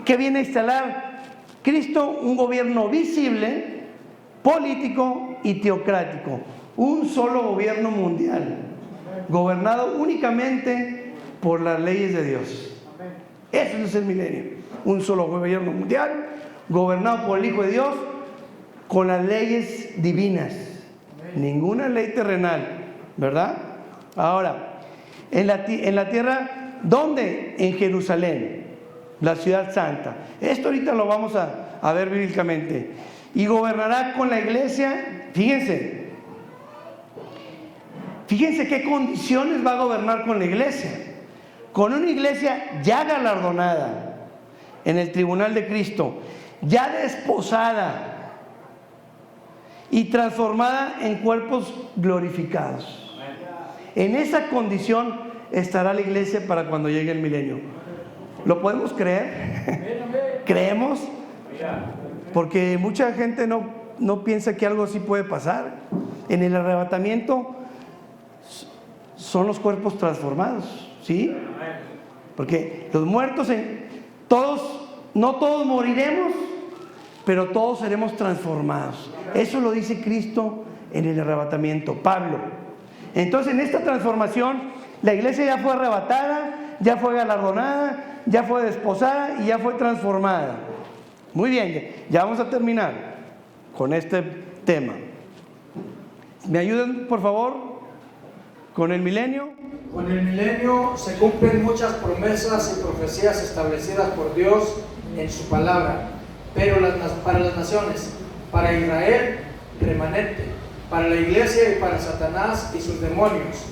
¿Qué viene a instalar Cristo? Un gobierno visible, político y teocrático. Un solo gobierno mundial, gobernado únicamente por las leyes de Dios. Eso es el milenio. Un solo gobierno mundial, gobernado por el Hijo de Dios, con las leyes divinas. Ninguna ley terrenal, ¿verdad? Ahora, en la tierra, ¿dónde? En Jerusalén, la ciudad santa. Esto ahorita lo vamos a ver bíblicamente. Y gobernará con la iglesia. Fíjense qué condiciones va a gobernar con la iglesia. Con una iglesia ya galardonada en el tribunal de Cristo, ya desposada, y transformada en cuerpos glorificados. En esa condición estará la iglesia para cuando llegue el milenio. ¿Lo podemos creer? ¿Creemos? Porque mucha gente no piensa que algo así puede pasar. En el arrebatamiento son los cuerpos transformados, ¿sí? Porque los muertos, no todos moriremos, pero todos seremos transformados. Eso lo dice Cristo en el arrebatamiento, Pablo. Entonces, en esta transformación, la iglesia ya fue arrebatada, ya fue galardonada, ya fue desposada y ya fue transformada. Muy bien, ya vamos a terminar con este tema. ¿Me ayudan, por favor, con el milenio? Con el milenio se cumplen muchas promesas y profecías establecidas por Dios en su palabra, pero para las naciones, para Israel, remanente, para la iglesia y para Satanás y sus demonios.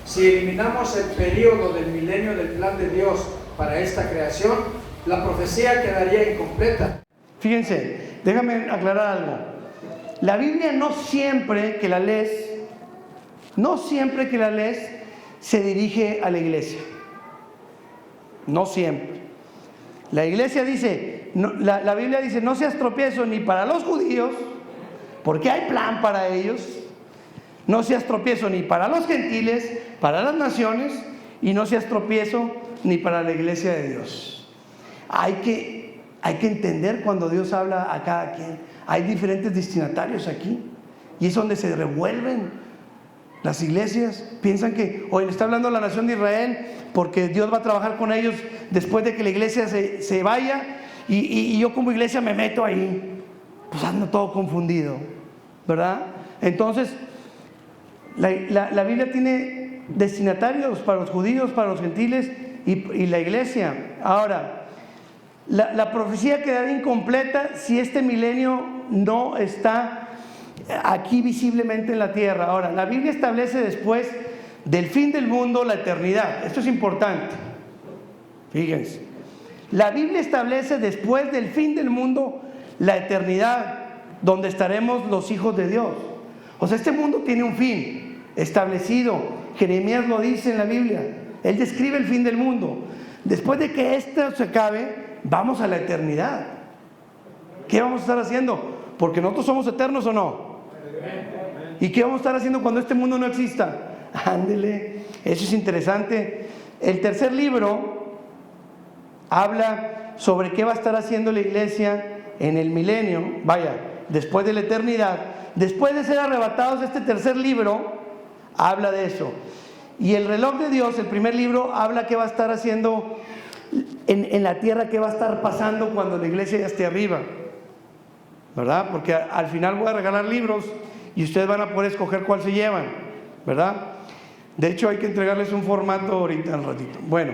Si eliminamos el periodo del milenio del plan de Dios para esta creación, la profecía quedaría incompleta. Fíjense, déjame aclarar algo. La Biblia no siempre que la lees se dirige a la iglesia. No siempre. La iglesia dice, la Biblia dice, no seas tropiezo ni para los judíos, porque hay plan para ellos. No seas tropiezo ni para los gentiles, para las naciones, y no seas tropiezo ni para la iglesia de Dios. Hay que entender cuando Dios habla a cada quien. Hay diferentes destinatarios aquí, y es donde se revuelven las iglesias. Piensan que hoy le está hablando a la nación de Israel porque Dios va a trabajar con ellos después de que la iglesia se vaya, y yo como iglesia me meto ahí, pues ando todo confundido, ¿verdad? Entonces la Biblia tiene destinatarios para los judíos, para los gentiles y la iglesia. Ahora, la profecía quedará incompleta si este milenio no está aquí visiblemente en la tierra. Ahora, la Biblia establece después del fin del mundo la eternidad. Esto es importante. Fíjense, la Biblia establece después del fin del mundo la eternidad, donde estaremos los hijos de Dios. O sea, este mundo tiene un fin establecido. Jeremías lo dice en la Biblia. Él describe el fin del mundo. Después de que esto se acabe, vamos a la eternidad. ¿Qué vamos a estar haciendo? Porque nosotros somos eternos, ¿o no? ¿Y qué vamos a estar haciendo cuando este mundo no exista? Ándele, eso es interesante. El tercer libro habla sobre qué va a estar haciendo la iglesia en el milenio, después de la eternidad. Después de ser arrebatados, este tercer libro habla de eso. Y el reloj de Dios, el primer libro, habla qué va a estar haciendo en la tierra, qué va a estar pasando cuando la iglesia ya esté arriba, ¿verdad? Porque al final voy a regalar libros y ustedes van a poder escoger cuál se llevan, ¿verdad? De hecho, hay que entregarles un formato ahorita al ratito. Bueno,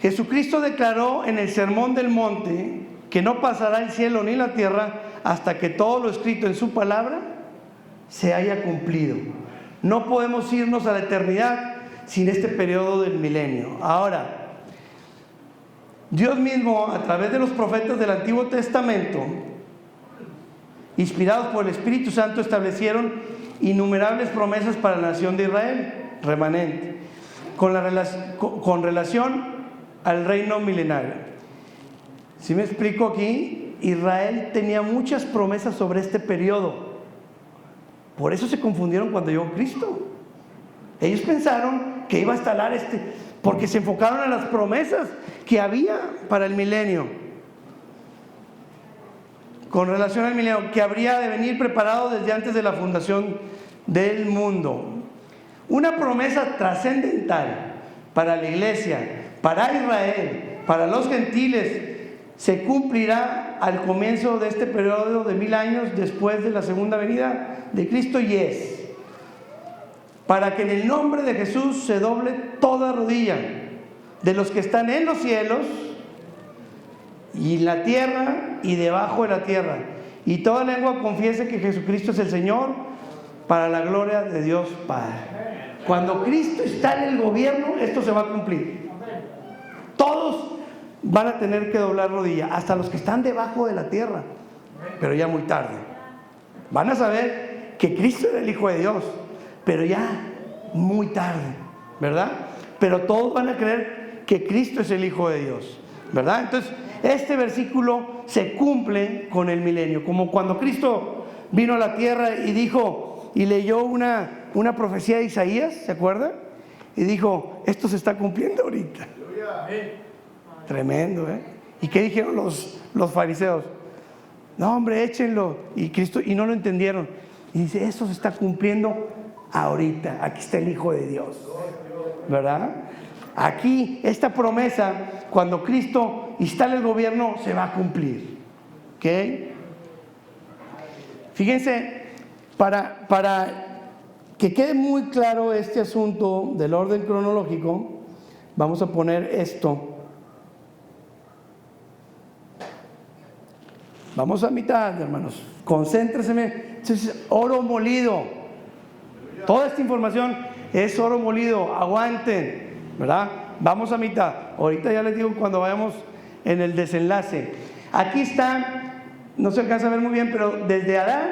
Jesucristo declaró en el Sermón del Monte que no pasará el cielo ni la tierra hasta que todo lo escrito en su palabra se haya cumplido. No podemos irnos a la eternidad sin este periodo del milenio. Ahora, Dios mismo, a través de los profetas del Antiguo Testamento, inspirados por el Espíritu Santo, establecieron innumerables promesas para la nación de Israel, remanente, con relación al reino milenario. Si me explico aquí, Israel tenía muchas promesas sobre este periodo. Por eso se confundieron cuando llegó Cristo. Ellos pensaron que iba a instalar porque se enfocaron a las promesas que había para el milenio. Con relación al milenio, que habría de venir preparado desde antes de la fundación del mundo. Una promesa trascendental para la iglesia, para Israel, para los gentiles, se cumplirá al comienzo de este periodo de 1000 años después de la segunda venida de Cristo, y es para que en el nombre de Jesús se doble toda rodilla de los que están en los cielos y en la tierra y debajo de la tierra, y toda lengua confiese que Jesucristo es el Señor, para la gloria de Dios Padre. Cuando Cristo está en el gobierno, esto se va a cumplir. Todos van a tener que doblar rodilla, hasta los que están debajo de la tierra. pero ya muy tarde. Van a saber que Cristo era el Hijo de Dios, pero ya muy tarde, ¿verdad? Pero todos van a creer que Cristo es el Hijo de Dios, ¿verdad? Entonces, este versículo se cumple con el milenio, como cuando Cristo vino a la tierra y dijo, y leyó una profecía de Isaías, ¿se acuerdan? Y dijo, esto se está cumpliendo ahorita. Tremendo, ¿eh? ¿Y qué dijeron los fariseos? No, hombre, échenlo. Y no lo entendieron. Y dice, eso se está cumpliendo ahorita. Aquí está el Hijo de Dios, ¿verdad? Aquí, esta promesa, cuando Cristo instale el gobierno, se va a cumplir. ¿Ok? Fíjense, para que quede muy claro este asunto del orden cronológico, vamos a poner esto. Vamos a mitad, hermanos. Concéntrense. Entonces, oro molido. Toda esta información es oro molido. Aguanten, ¿verdad? Vamos a mitad. Ahorita ya les digo cuando vayamos en el desenlace. Aquí está, no se alcanza a ver muy bien, pero desde Adán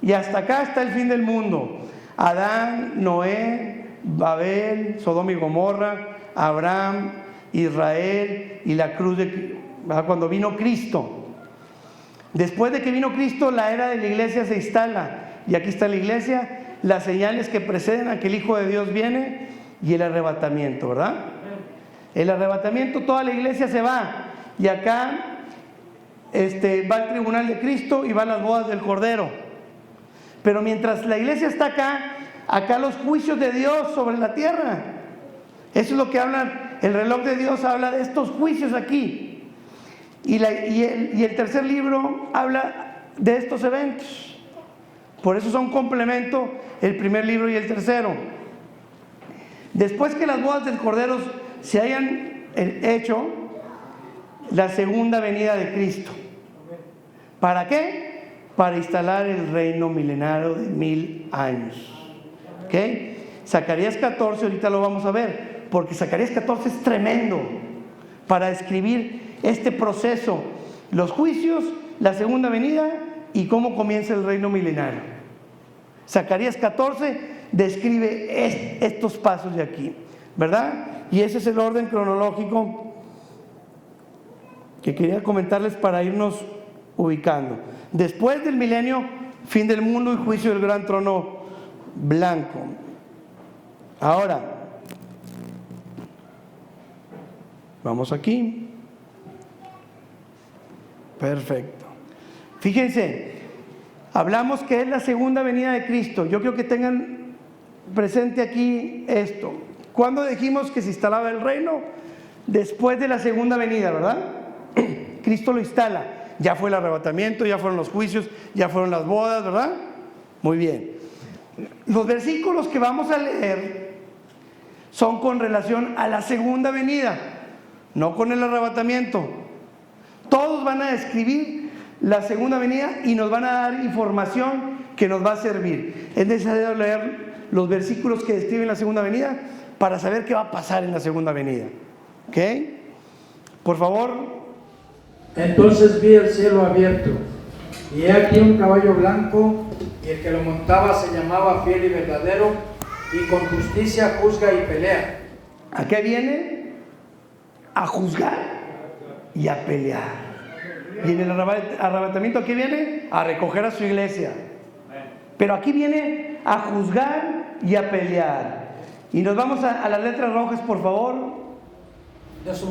y hasta acá está el fin del mundo. Adán, Noé, Babel, Sodoma y Gomorra, Abraham, Israel y la cruz cuando vino Cristo. Después de que vino Cristo, la era de la iglesia se instala. Y aquí está la iglesia, las señales que preceden a que el Hijo de Dios viene y el arrebatamiento, ¿verdad? El arrebatamiento, toda la iglesia se va. Y acá va el tribunal de Cristo y van las bodas del Cordero. Pero mientras la iglesia está acá los juicios de Dios sobre la tierra. Eso es lo que habla, el reloj de Dios habla de estos juicios aquí. Y el tercer libro habla de estos eventos. Por eso son complemento el primer libro y el tercero. Después que las bodas del Cordero se hayan hecho, la segunda venida de Cristo. ¿Para qué? Para instalar el reino milenario de 1000 años. ¿Ok? Zacarías 14, ahorita lo vamos a ver, porque Zacarías 14 es tremendo para describir este proceso, los juicios, la segunda venida y cómo comienza el reino milenario. Zacarías 14 describe estos pasos de aquí, ¿verdad? Y ese es el orden cronológico que quería comentarles para irnos ubicando. Después del milenio, fin del mundo y juicio del gran trono blanco. Ahora, vamos aquí. Perfecto. Fíjense, hablamos que es la segunda venida de Cristo. Yo quiero que tengan presente aquí esto. ¿Cuándo dijimos que se instalaba el reino? Después de la segunda venida, ¿verdad? Cristo lo instala. Ya fue el arrebatamiento, ya fueron los juicios, ya fueron las bodas, ¿verdad? Muy bien. Los versículos que vamos a leer son con relación a la segunda venida, no con el arrebatamiento. Todos van a describir la segunda venida y nos van a dar información que nos va a servir. Es necesario leer los versículos que describen la segunda venida para saber qué va a pasar en la segunda venida. ¿Ok? Por favor. Entonces vi el cielo abierto, y he aquí un caballo blanco, y el que lo montaba se llamaba Fiel y Verdadero, y con justicia juzga y pelea. ¿A qué viene? A juzgar y a pelear. Y en el arrebatamiento, ¿a qué viene? A recoger a su iglesia. Pero aquí viene a juzgar y a pelear. Y nos vamos a las letras rojas, por favor. De su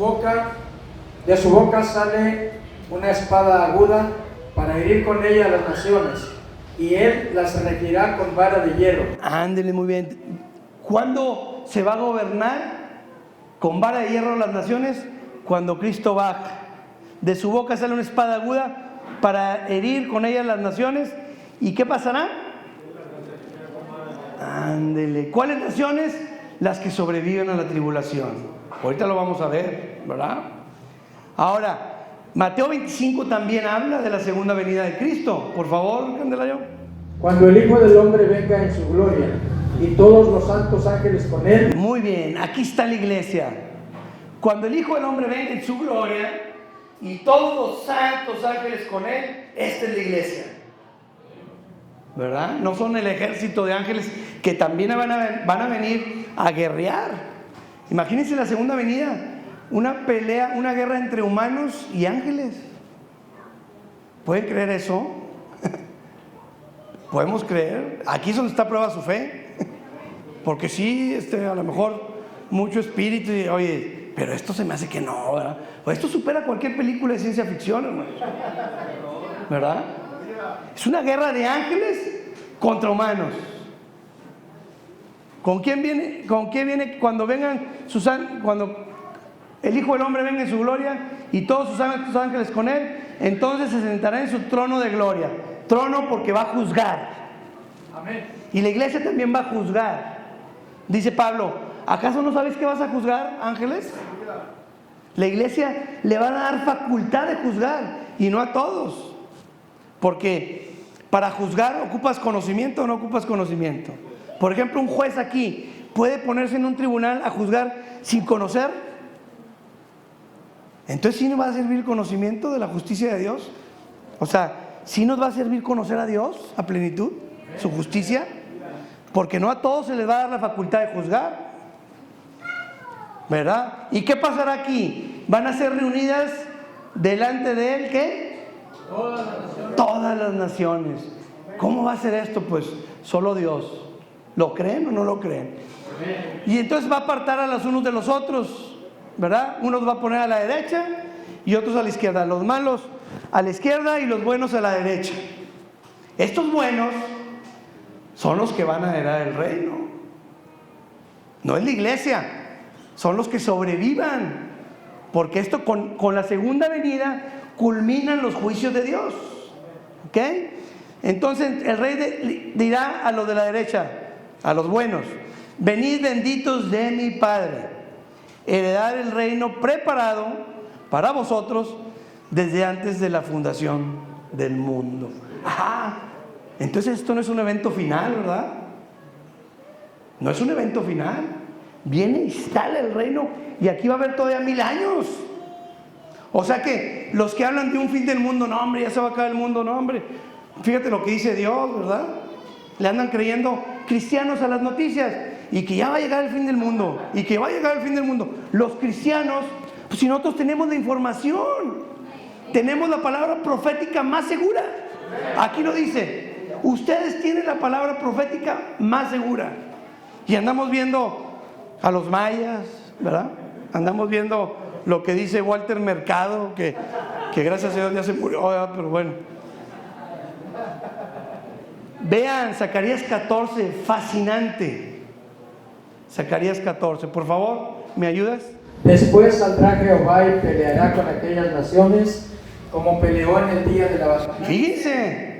boca sale una espada aguda para herir con ella a las naciones, y él las regirá con vara de hierro. Ándele, muy bien. ¿Cuándo se va a gobernar con vara de hierro las naciones? Cuando Cristo baja. De su boca sale una espada aguda para herir con ella las naciones. ¿Y qué pasará? Ándele. ¿Cuáles naciones? Las que sobreviven a la tribulación. Ahorita lo vamos a ver, ¿verdad? Ahora, Mateo 25 también habla de la segunda venida de Cristo. Por favor, Candelario. Cuando el Hijo del Hombre venga en su gloria y todos los santos ángeles con él. Muy bien, aquí está la iglesia. Cuando el Hijo del Hombre venga en su gloria y todos los santos ángeles con él. Esta es la iglesia, ¿verdad? No son el ejército de ángeles que también van a venir a guerrear. Imagínense la segunda venida, una pelea, una guerra entre humanos y ángeles. ¿Pueden creer eso? ¿Podemos creer? Aquí es donde está prueba su fe. Porque sí, a lo mejor mucho espíritu y oye, pero esto se me hace que no, ¿verdad? O esto supera cualquier película de ciencia ficción, hermano, ¿verdad? Es una guerra de ángeles contra humanos. ¿Con quién viene? ¿Con qué viene cuando vengan cuando el Hijo del Hombre venga en su gloria y todos sus ángeles con él? Entonces se sentará en su trono de gloria. Trono porque va a juzgar. Amén. Y la iglesia también va a juzgar. Dice Pablo, ¿acaso no sabes que vas a juzgar, ángeles? La iglesia le va a dar facultad de juzgar y no a todos. Porque para juzgar ocupas conocimiento o no ocupas conocimiento. Por ejemplo, un juez aquí puede ponerse en un tribunal a juzgar sin conocer. Entonces, ¿sí nos va a servir el conocimiento de la justicia de Dios? O sea, ¿sí nos va a servir conocer a Dios a plenitud, su justicia? Porque no a todos se les va a dar la facultad de juzgar, ¿verdad? ¿Y qué pasará aquí? Van a ser reunidas delante de él, ¿qué? Todas las naciones. ¿Cómo va a ser esto? Pues solo Dios. ¿Lo creen o no lo creen? Y entonces va a apartar a los unos de los otros, ¿verdad? Unos va a poner a la derecha y otros a la izquierda. Los malos a la izquierda y los buenos a la derecha. Estos buenos son los que van a heredar el reino. No es la iglesia, son los que sobrevivan. Porque esto con la segunda venida culminan los juicios de Dios. ¿Ok? Entonces el rey dirá a los de la derecha, a los buenos: venid benditos de mi Padre, heredad el reino preparado para vosotros desde antes de la fundación del mundo. Ajá. Entonces esto no es un evento final, ¿verdad? No es un evento final. Viene y instala el reino y aquí va a haber todavía 1000 años. O sea que los que hablan de un fin del mundo, no hombre, ya se va a acabar el mundo, no hombre. Fíjate lo que dice Dios, ¿verdad? Le andan creyendo cristianos a las noticias y que ya va a llegar el fin del mundo y que va a llegar el fin del mundo. Los cristianos, pues si nosotros tenemos la información, tenemos la palabra profética más segura. Aquí lo dice. Ustedes tienen la palabra profética más segura. Y andamos viendo a los mayas, ¿verdad? Andamos viendo lo que dice Walter Mercado, que gracias a Dios ya se murió, pero bueno. Vean Zacarías 14, fascinante. Zacarías 14, por favor, ¿me ayudas? Después saldrá Jehová y peleará con aquellas naciones como peleó en el día de la batalla. Fíjense.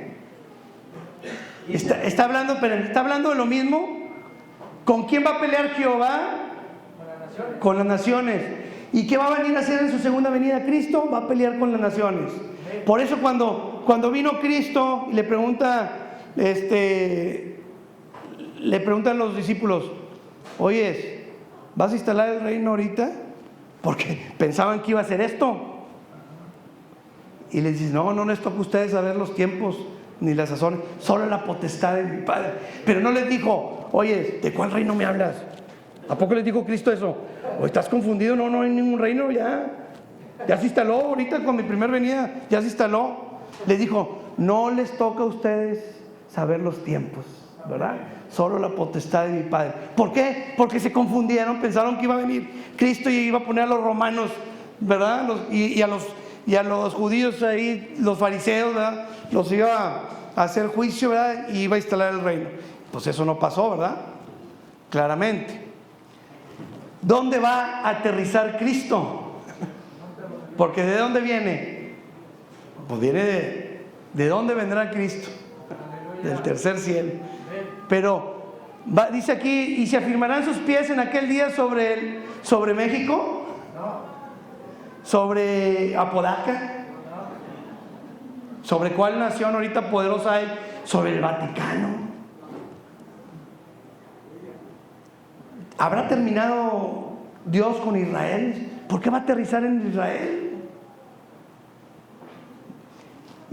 Está hablando de lo mismo. ¿Con quién va a pelear Jehová? Con las naciones. ¿Y qué va a venir a hacer en su segunda venida Cristo? Va a pelear con las naciones. Por eso cuando vino Cristo y le preguntan los discípulos: oye, ¿vas a instalar el reino ahorita? Porque pensaban que iba a hacer esto. Y les dice: no les toca a ustedes saber los tiempos ni las sazones, solo la potestad de mi Padre. Pero no les dijo: oye, ¿de cuál reino me hablas? ¿A poco les dijo Cristo eso? ¿O estás confundido? No hay ningún reino, ya se instaló ahorita con mi primer venida, ya se instaló. Les dijo: no les toca a ustedes saber los tiempos, ¿verdad? Solo la potestad de mi Padre. ¿Por qué? Porque se confundieron, pensaron que iba a venir Cristo y iba a poner a los romanos, ¿verdad? Y a los judíos ahí, los fariseos, ¿verdad? Los iba a hacer juicio, ¿verdad? Y iba a instalar el reino. Pues eso no pasó, ¿verdad? Claramente. ¿Dónde va a aterrizar Cristo? Porque ¿de dónde viene? Pues viene de dónde vendrá Cristo. Del tercer cielo. Pero dice aquí: ¿y se afirmarán sus pies en aquel día sobre México? ¿Sobre Apodaca? ¿Sobre cuál nación ahorita poderosa hay? ¿Sobre el Vaticano? ¿Habrá terminado Dios con Israel? ¿Por qué va a aterrizar en Israel?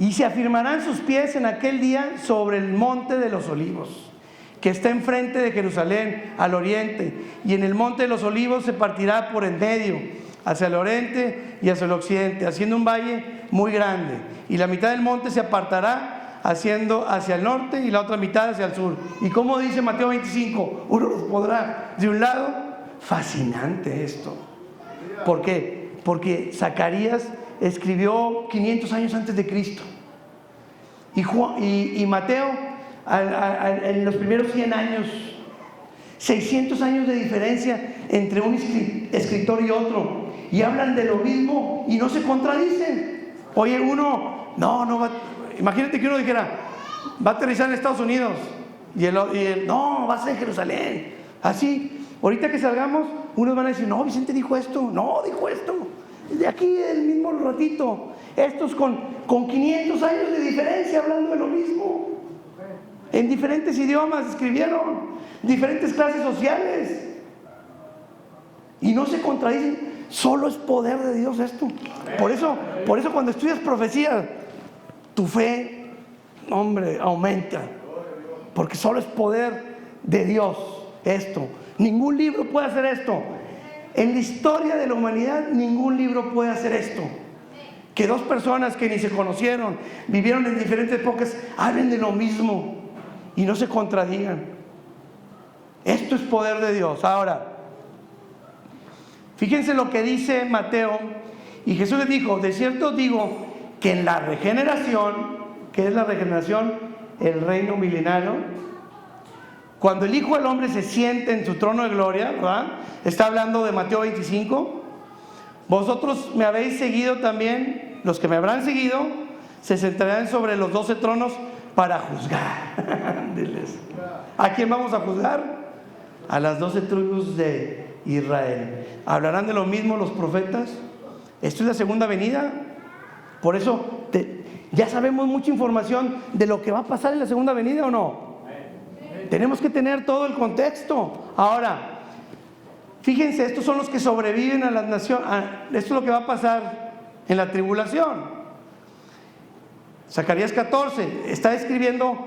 Y se afirmarán sus pies en aquel día sobre el monte de los olivos, que está enfrente de Jerusalén, al oriente. Y en el monte de los olivos se partirá por en medio, hacia el oriente y hacia el occidente, haciendo un valle muy grande. Y la mitad del monte se apartará haciendo hacia el norte y la otra mitad hacia el sur. Y como dice Mateo 25, uno los podrá de un lado. Fascinante esto. ¿Por qué? Porque Zacarías escribió 500 años antes de Cristo. Y Mateo en los primeros 100 años. 600 años de diferencia entre un escritor y otro. Y hablan de lo mismo y no se contradicen. Oye, uno, no va. Imagínate que uno dijera, va a aterrizar en Estados Unidos. Y el no, va a ser en Jerusalén. Así, ahorita que salgamos, unos van a decir, no, Vicente dijo esto. No, dijo esto. De aquí el mismo ratito. Estos con 500 años de diferencia hablando de lo mismo. En diferentes idiomas escribieron, diferentes clases sociales. Y no se contradicen. Solo es poder de Dios esto. Por eso cuando estudias profecía, tu fe, hombre, aumenta. Porque solo es poder de Dios esto. Ningún libro puede hacer esto. En la historia de la humanidad, ningún libro puede hacer esto. Que dos personas que ni se conocieron, vivieron en diferentes épocas, hablen de lo mismo y no se contradigan. Esto es poder de Dios. Ahora, fíjense lo que dice Mateo. Y Jesús les dijo, de cierto os digo que en la regeneración, ¿qué es la regeneración? El reino milenario. Cuando el Hijo del Hombre se siente en su trono de gloria, ¿verdad? Está hablando de Mateo 25. Vosotros me habéis seguido también, los que me habrán seguido, se sentarán sobre los 12 tronos para juzgar. ¿A quién vamos a juzgar? A las 12 tribus de Israel. ¿Hablarán de lo mismo los profetas? Esto es la segunda venida. Por eso ya sabemos mucha información de lo que va a pasar en la segunda venida, ¿o no? Tenemos que tener todo el contexto. Ahora, fíjense, estos son los que sobreviven a las naciones. Esto es lo que va a pasar en la tribulación. Zacarías 14 está escribiendo,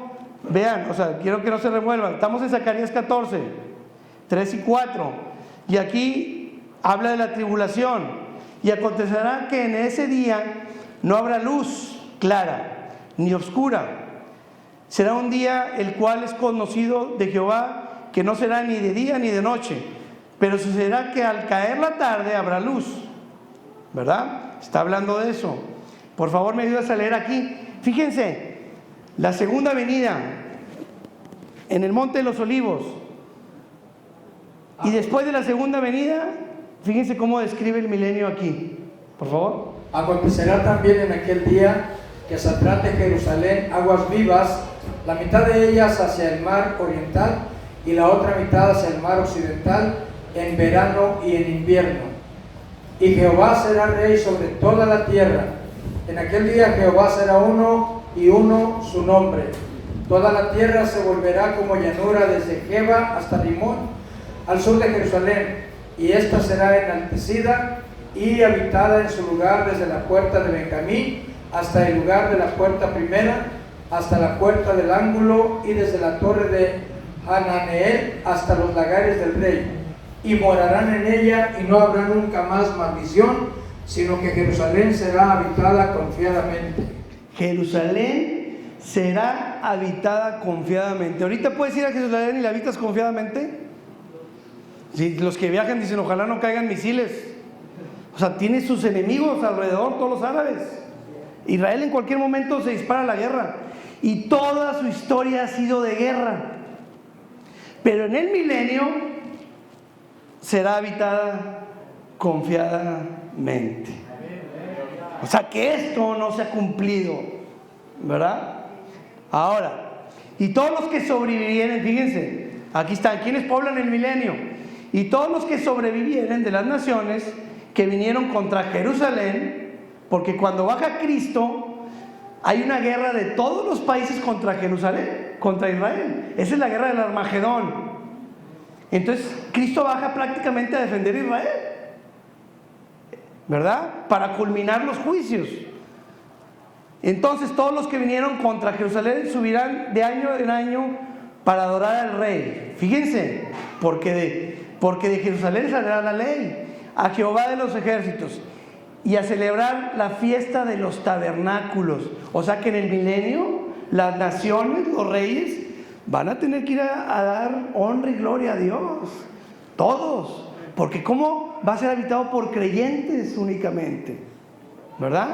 vean, quiero que no se revuelvan. Estamos en Zacarías 14, 3 y 4. Y aquí habla de la tribulación. Y acontecerá que en ese día no habrá luz clara ni oscura. Será un día el cual es conocido de Jehová, que no será ni de día ni de noche. Pero sucederá que al caer la tarde habrá luz. ¿Verdad? Está hablando de eso. Por favor, me ayudas a leer aquí. Fíjense, la segunda venida en el Monte de los Olivos. Y después de la segunda venida, fíjense cómo describe el milenio aquí. Por favor. Acontecerá también en aquel día que saldrán de Jerusalén aguas vivas, la mitad de ellas hacia el mar oriental y la otra mitad hacia el mar occidental, en verano y en invierno. Y Jehová será rey sobre toda la tierra. En aquel día Jehová será uno y uno su nombre. Toda la tierra se volverá como llanura desde Geba hasta Rimón, al sur de Jerusalén, y ésta será enaltecida y habitada en su lugar desde la puerta de Benjamín hasta el lugar de la puerta primera, hasta la puerta del ángulo, y desde la torre de Hananeel hasta los lagares del rey. Y morarán en ella, y no habrá nunca más maldición, sino que Jerusalén será habitada confiadamente. Jerusalén será habitada confiadamente. Ahorita puedes ir a Jerusalén y la habitas confiadamente. Si los que viajan dicen, ojalá no caigan misiles. Tiene sus enemigos alrededor, todos los árabes. Israel en cualquier momento se dispara a la guerra. Y toda su historia ha sido de guerra. Pero en el milenio será habitada confiadamente. Que esto no se ha cumplido, ¿verdad? Ahora, y todos los que sobrevivieren, fíjense, aquí están, ¿quiénes poblan el milenio? Y todos los que sobrevivieren de las naciones que vinieron contra Jerusalén, porque cuando baja Cristo, hay una guerra de todos los países contra Jerusalén, contra Israel. Esa es la guerra del Armagedón. Entonces, Cristo baja prácticamente a defender a Israel, ¿verdad? Para culminar los juicios. Entonces todos los que vinieron contra Jerusalén subirán de año en año para adorar al rey. Fíjense, porque de Jerusalén saldrá la ley, a Jehová de los ejércitos, y a celebrar la fiesta de los tabernáculos. O sea que en el milenio las naciones, los reyes, van a tener que ir a dar honra y gloria a Dios. Todos. Porque ¿cómo va a ser habitado por creyentes únicamente? ¿Verdad?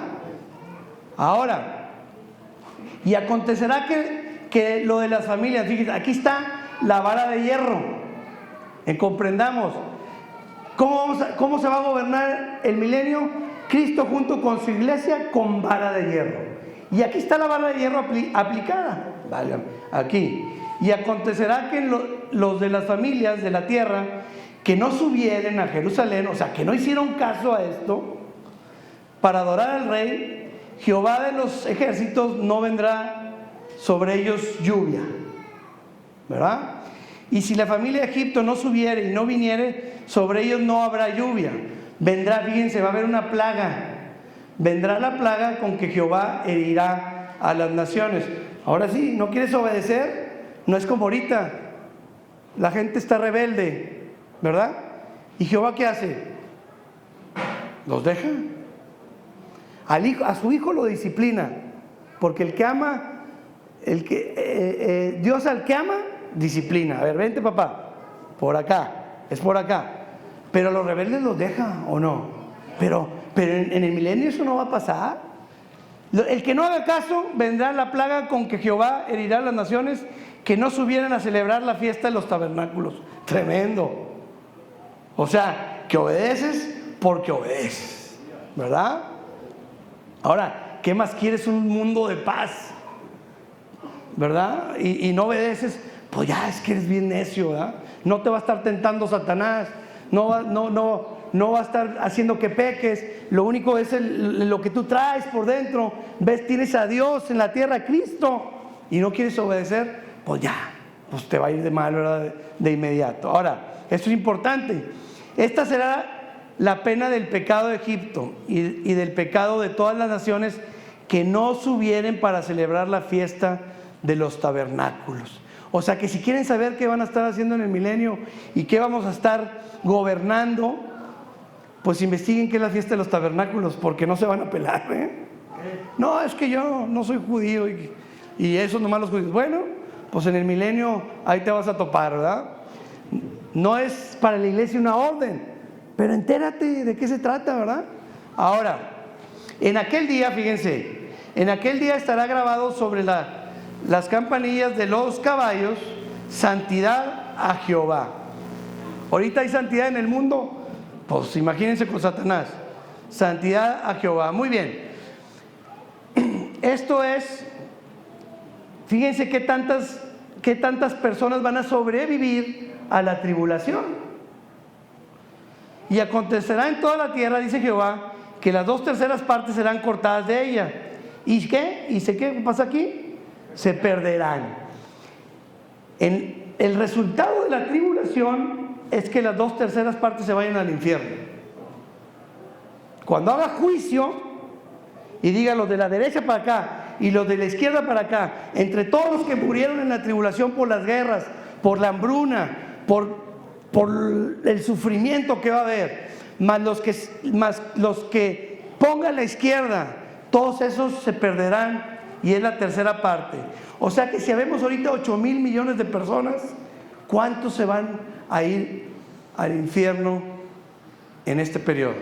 Ahora, y acontecerá que lo de las familias, fíjense, aquí está la vara de hierro. Comprendamos, ¿cómo se va a gobernar el milenio? Cristo junto con su iglesia con vara de hierro. Y aquí está la vara de hierro aplicada. Vale, aquí. Y acontecerá que los de las familias de la tierra que no subieren a Jerusalén, o sea, que no hicieron caso a esto, para adorar al rey, Jehová de los ejércitos no vendrá sobre ellos lluvia, ¿verdad? Y si la familia de Egipto no subiere y no viniere, sobre ellos no habrá lluvia. Vendrá, fíjense, va a haber una plaga. Vendrá la plaga con que Jehová herirá a las naciones. Ahora sí, ¿no quieres obedecer? No es como ahorita. La gente está rebelde, ¿verdad? ¿Y Jehová qué hace? ¿Los deja? A su hijo lo disciplina, porque el que ama, Dios al que ama, disciplina. A ver, vente papá, por acá, es por acá. Pero a los rebeldes los deja, ¿o no? Pero en el milenio eso no va a pasar. El que no haga caso, vendrá la plaga con que Jehová herirá a las naciones que no subieran a celebrar la fiesta de los tabernáculos. Tremendo. O sea, que obedeces porque obedeces, ¿verdad? Ahora, ¿qué más quieres? Un mundo de paz, ¿verdad? Y no obedeces, pues ya es que eres bien necio, ¿verdad? No te va a estar tentando Satanás, no va a estar haciendo que peques. Lo único es lo que tú traes por dentro. Ves, tienes a Dios en la tierra, Cristo, y no quieres obedecer, pues ya, pues te va a ir de mal, ¿verdad? De inmediato. Ahora, esto es importante. Esta será la pena del pecado de Egipto y del pecado de todas las naciones que no subieren para celebrar la fiesta de los tabernáculos. O sea que si quieren saber qué van a estar haciendo en el milenio y qué vamos a estar gobernando, pues investiguen qué es la fiesta de los tabernáculos, porque no se van a pelar, ¿eh? No, es que yo no soy judío y esos nomás los judíos. Bueno, pues en el milenio ahí te vas a topar, ¿verdad? No es para la iglesia una orden, pero entérate de qué se trata, ¿verdad? Ahora, en aquel día, fíjense, en aquel día estará grabado sobre las campanillas de los caballos, santidad a Jehová. Ahorita hay santidad en el mundo, pues imagínense con Satanás. Santidad a Jehová. Muy bien. Esto es, fíjense qué tantas personas van a sobrevivir a la tribulación. Y acontecerá en toda la tierra, dice Jehová, que las 2/3 partes serán cortadas de ella. ¿Y qué? ¿Y qué pasa aquí? Se perderán. El resultado de la tribulación es que las 2/3 partes se vayan al infierno. Cuando haga juicio y diga los de la derecha para acá y los de la izquierda para acá, entre todos los que murieron en la tribulación por las guerras, por la hambruna, por el sufrimiento que va a haber, más los que pongan la izquierda, todos esos se perderán, y es la tercera parte. O sea que si habemos ahorita 8,000 millones de personas, ¿cuántos se van a ir al infierno en este periodo?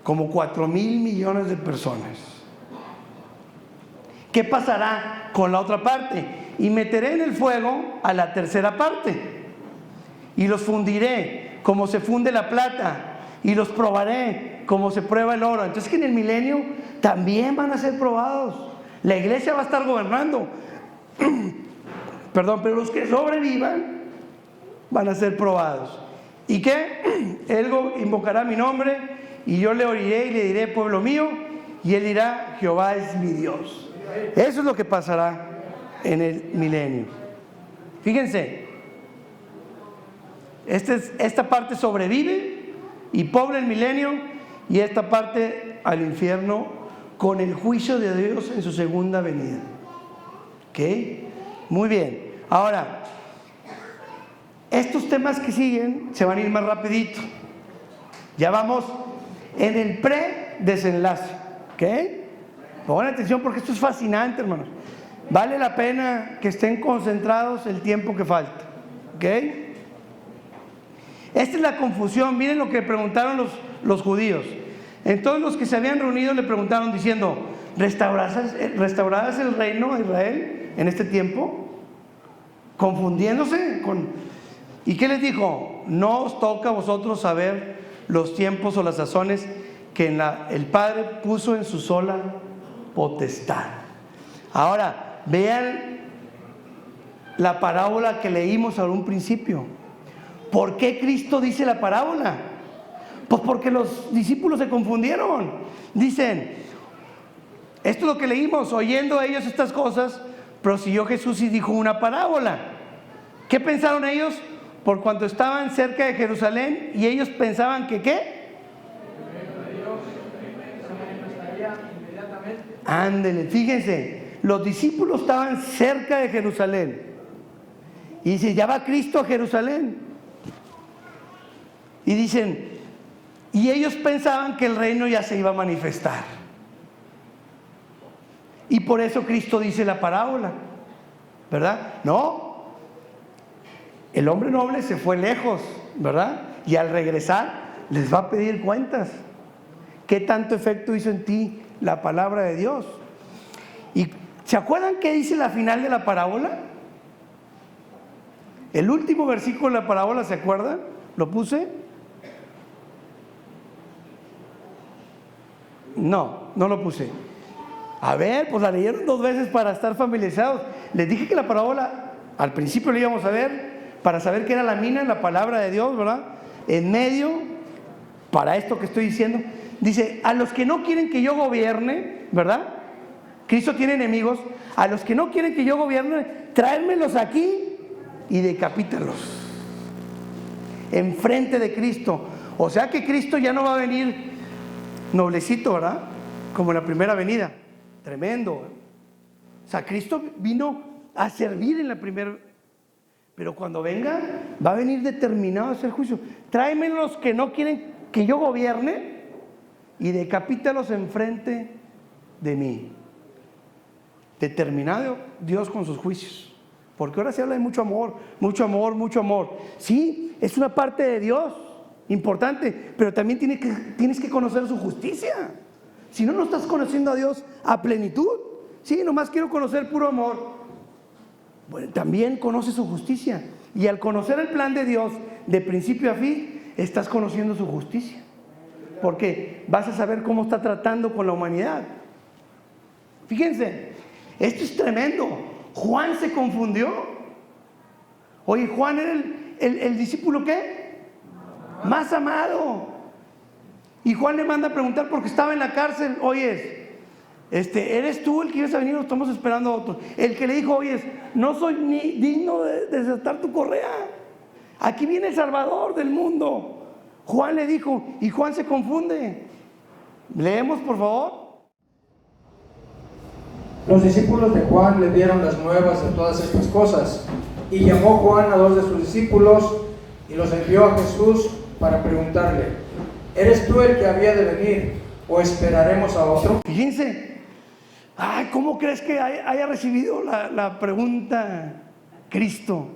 Como 4,000 millones de personas. ¿Qué pasará con la otra parte? Y meteré en el fuego a la tercera parte, y los fundiré como se funde la plata, y los probaré como se prueba el oro. Entonces que en el milenio también van a ser probados. La iglesia va a estar gobernando perdón, pero los que sobrevivan van a ser probados. ¿Y qué? Él invocará mi nombre, y yo le oiré y le diré, pueblo mío, y él dirá, Jehová es mi Dios. Eso es lo que pasará en el milenio. Fíjense, esta parte sobrevive y pobre el milenio, y esta parte al infierno con el juicio de Dios en su segunda venida. ¿Ok? Muy bien. Ahora, estos temas que siguen se van a ir más rapidito. Ya vamos en el pre-desenlace. ¿Ok? Pongan atención porque esto es fascinante, hermanos. Vale la pena que estén concentrados el tiempo que falta. ¿Ok? Esta es la confusión. Miren lo que preguntaron los judíos. Entonces los que se habían reunido le preguntaron diciendo: ¿restaurarás el reino a Israel en este tiempo? Confundiéndose con... ¿Y qué les dijo? No os toca a vosotros saber los tiempos o las sazones que el Padre puso en su sola potestad. Ahora, vean la parábola que leímos a un principio. ¿Por qué Cristo dice la parábola? Pues porque los discípulos se confundieron. Dicen, esto es lo que leímos: oyendo ellos estas cosas, prosiguió Jesús y dijo una parábola. ¿Qué pensaron ellos? Por cuanto estaban cerca de Jerusalén, y ellos pensaban que ¿qué? Ándele, fíjense, los discípulos estaban cerca de Jerusalén. Y dice, ya va Cristo a Jerusalén. Y dicen, y ellos pensaban que el reino ya se iba a manifestar. Y por eso Cristo dice la parábola, ¿verdad? No, el hombre noble se fue lejos, ¿verdad? Y al regresar les va a pedir cuentas. ¿Qué tanto efecto hizo en ti la palabra de Dios? ¿Y se acuerdan qué dice la final de la parábola? El último versículo de la parábola, ¿se acuerdan? ¿Lo puse? No, no lo puse. A ver, pues la leyeron 2 veces para estar familiarizados. Les dije que la parábola al principio la íbamos a ver para saber qué era la mina, la palabra de Dios, ¿verdad? En medio, para esto que estoy diciendo, dice, a los que no quieren que yo gobierne, ¿verdad? Cristo tiene enemigos. A los que no quieren que yo gobierne, tráenmelos aquí y decapítalos enfrente de Cristo. O sea que Cristo ya no va a venir noblecito, ¿verdad? Como en la primera venida. Tremendo. O sea, Cristo vino a servir en la primera, pero cuando venga va a venir determinado a hacer juicio. Tráeme los que no quieren que yo gobierne y decapítalos enfrente de mí. Determinado Dios con sus juicios, porque ahora se habla de mucho amor, mucho amor, mucho amor. Sí, es una parte de Dios importante, pero también tienes que conocer su justicia. Si no, no estás conociendo a Dios a plenitud. Sí, nomás quiero conocer puro amor. Bueno, también conoce su justicia, y al conocer el plan de Dios de principio a fin, estás conociendo su justicia, porque vas a saber cómo está tratando con la humanidad. Fíjense, esto es tremendo. Juan se confundió. Oye, Juan era el discípulo ¿qué? Más amado. Y Juan le manda a preguntar porque estaba en la cárcel. Oye, ¿eres tú el que ibas a venir o estamos esperando a otro? El que le dijo, oye, no soy ni digno de desatar tu correa. Aquí viene el Salvador del mundo. Juan le dijo, y Juan se confunde. Leemos, por favor. Los discípulos de Juan le dieron las nuevas de todas estas cosas, y llamó Juan a 2 de sus discípulos y los envió a Jesús para preguntarle: ¿eres tú el que había de venir o esperaremos a otro? Fíjense, ¿cómo crees que haya recibido la pregunta Cristo?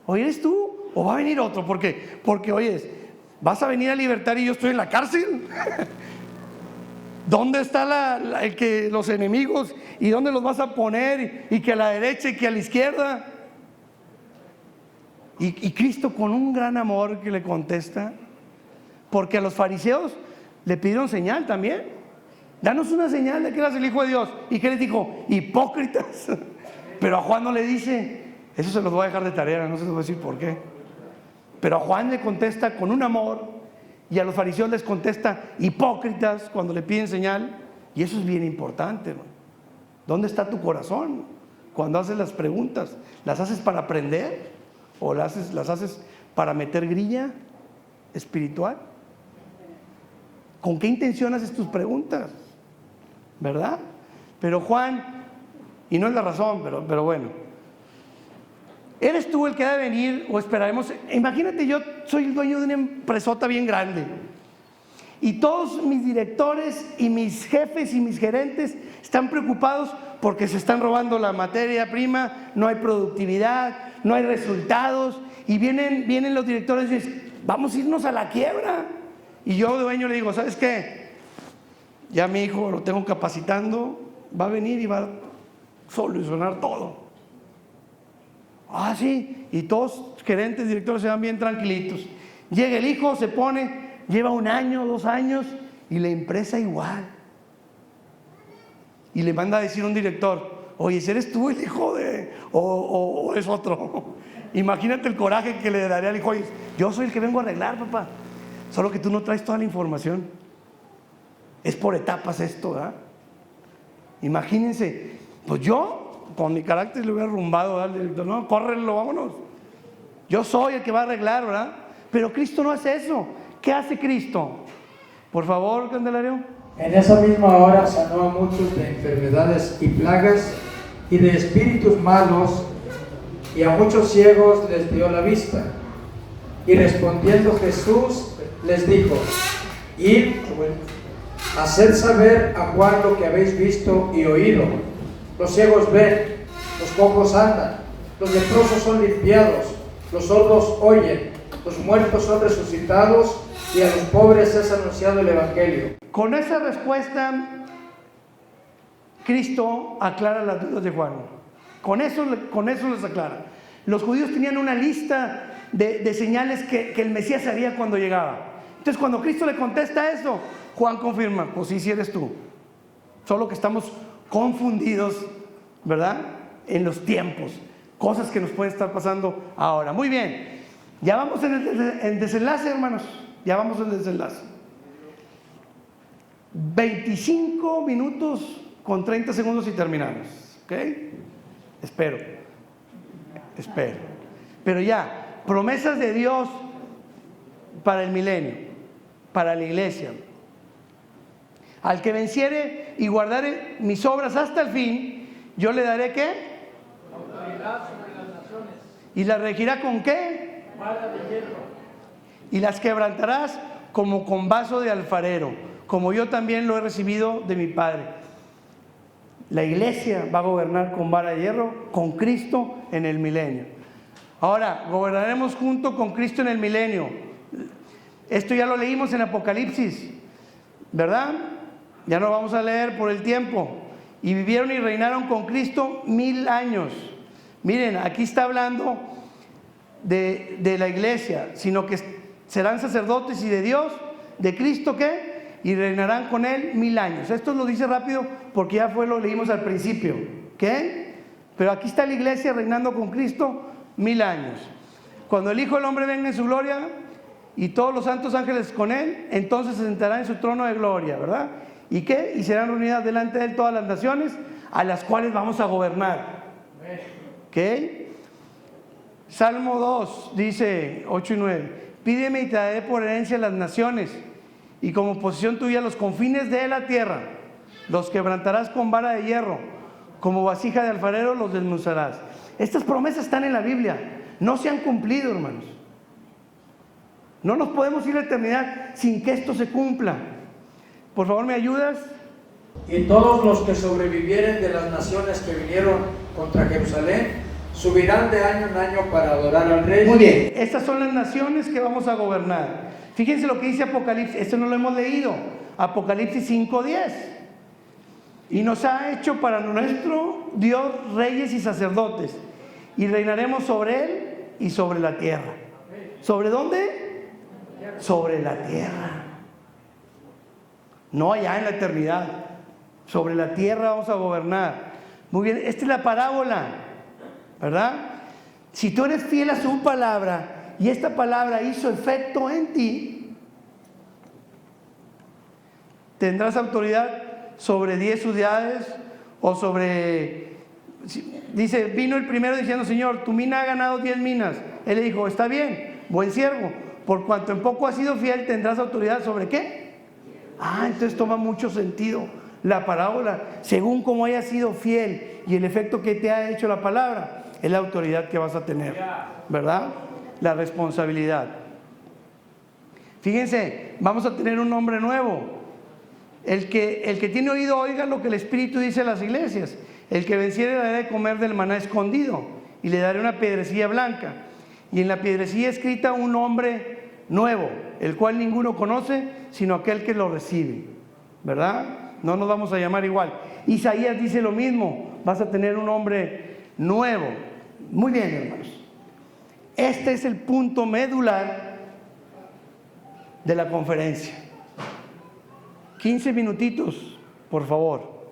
¿O eres tú o va a venir otro? Porque oyes, ¿vas a venir a libertar y yo estoy en la cárcel? ¿Dónde está los enemigos y dónde los vas a poner? Y que a la derecha y que a la izquierda. Y Cristo con un gran amor que le contesta, porque a los fariseos le pidieron señal también. Danos una señal de que eras el Hijo de Dios. ¿Y qué les dijo? Hipócritas. Pero a Juan no le dice, eso se los voy a dejar de tarea, no se los voy a decir por qué. Pero a Juan le contesta con un amor, y a los fariseos les contesta hipócritas cuando le piden señal. Y eso es bien importante, ¿no? ¿Dónde está tu corazón cuando haces las preguntas? ¿Las haces para aprender o las haces para meter grilla espiritual? ¿Con qué intención haces tus preguntas? ¿verdad? Pero Juan, y no es la razón, pero bueno, ¿eres tú el que ha de venir o esperaremos? Imagínate, yo soy el dueño de una empresota bien grande y todos mis directores y mis jefes y mis gerentes están preocupados porque se están robando la materia prima, no hay productividad, no hay resultados, y vienen los directores y dicen, vamos a irnos a la quiebra. Y yo, dueño, le digo, ¿sabes qué? Ya mi hijo lo tengo capacitando, va a venir y va a solucionar todo. Ah, sí, y todos gerentes, directores se van bien tranquilitos. Llega el hijo, se pone, lleva 1 año, 2 años, y la empresa igual. Y le manda a decir un director, oye, ¿eres tú el hijo de...? o es otro? Imagínate el coraje que le daría al hijo. Oye, yo soy el que vengo a arreglar, papá. Solo que tú no traes toda la información. Es por etapas esto, ¿verdad? Imagínense, pues yo, con mi carácter le hubiera rumbado al director, no, córrelo, vámonos. Yo soy el que va a arreglar, ¿verdad? Pero Cristo no hace eso. ¿Qué hace Cristo? Por favor, Candelario. En esa misma hora sanó a muchos de enfermedades y plagas y de espíritus malos, y a muchos ciegos les dio la vista. Y respondiendo Jesús les dijo, id, haced saber a Juan lo que habéis visto y oído. Los ciegos ven, los cojos andan, los leprosos son limpiados, los sordos oyen, los muertos son resucitados, y a los pobres es anunciado el Evangelio. Con esa respuesta, Cristo aclara las dudas de Juan. Con eso les aclara. Los judíos tenían una lista de señales que el Mesías haría cuando llegaba. Entonces, cuando Cristo le contesta eso, Juan confirma, pues sí eres tú. Solo que estamos confundidos, ¿verdad? En los tiempos. Cosas que nos pueden estar pasando ahora. Muy bien. Ya vamos en el desenlace, hermanos. Ya vamos en el desenlace. 25 minutos con 30 segundos y terminamos. ¿Ok? Espero. Pero ya, promesas de Dios para el milenio, para la iglesia. Al que venciere y guardare mis obras hasta el fin, yo le daré ¿qué? Autoridad sobre las naciones. ¿Y las regirá con qué? Vara de hierro. Y las quebrantarás como con vaso de alfarero, como yo también lo he recibido de mi Padre. La iglesia va a gobernar con vara de hierro, con Cristo en el milenio. Ahora, gobernaremos junto con Cristo en el milenio. Esto ya lo leímos en Apocalipsis, ¿verdad? Ya no vamos a leer por el tiempo. Y vivieron y reinaron con Cristo 1000 años. Miren, aquí está hablando de la iglesia, sino que serán sacerdotes y de Dios, de Cristo, ¿qué? Y reinarán con Él 1000 años. Esto lo dice rápido porque ya lo leímos al principio, ¿qué? Pero aquí está la iglesia reinando con Cristo 1000 años. Cuando el Hijo del Hombre venga en su gloria y todos los santos ángeles con Él, entonces se sentará en su trono de gloria, ¿verdad? ¿Y qué? Y serán reunidas delante de Él todas las naciones a las cuales vamos a gobernar. ¿Ok? Salmo 2 dice 8 y 9: pídeme y te daré por herencia las naciones, y como posesión tuya los confines de la tierra. Los quebrantarás con vara de hierro, como vasija de alfarero los desmenuzarás. Estas promesas están en la Biblia, no se han cumplido, hermanos. No nos podemos ir a la eternidad sin que esto se cumpla. Por favor, ¿me ayudas? Y todos los que sobrevivieren de las naciones que vinieron contra Jerusalén subirán de año en año para adorar al Rey. Muy bien, estas son las naciones que vamos a gobernar. Fíjense lo que dice Apocalipsis, esto no lo hemos leído, Apocalipsis 5:10. Y nos ha hecho para nuestro Dios reyes y sacerdotes, y reinaremos sobre Él y sobre la tierra. ¿Sobre dónde? Sobre la tierra. No allá en la eternidad. Sobre la tierra vamos a gobernar. Muy bien, esta es la parábola, ¿verdad? Si tú eres fiel a su palabra y esta palabra hizo efecto en ti, tendrás autoridad sobre 10 ciudades o sobre... Dice, vino el primero diciendo, Señor, tu mina ha ganado 10 minas. Él le dijo, está bien, buen siervo, por cuanto en poco has sido fiel, tendrás autoridad sobre ¿qué? Ah, entonces toma mucho sentido la parábola, según como hayas sido fiel y el efecto que te ha hecho la palabra, es la autoridad que vas a tener, ¿verdad? La responsabilidad. Fíjense, vamos a tener un nombre nuevo. El que tiene oído, oiga lo que el Espíritu dice a las iglesias. El que venciere le daré de comer del maná escondido, y le daré una piedrecilla blanca, y en la piedrecilla escrita un nombre nuevo, el cual ninguno conoce, sino aquel que lo recibe, ¿verdad? No nos vamos a llamar igual. Isaías dice lo mismo, vas a tener un nombre nuevo. Muy bien, hermanos. Este es el punto medular de la conferencia. 15 minutitos, por favor.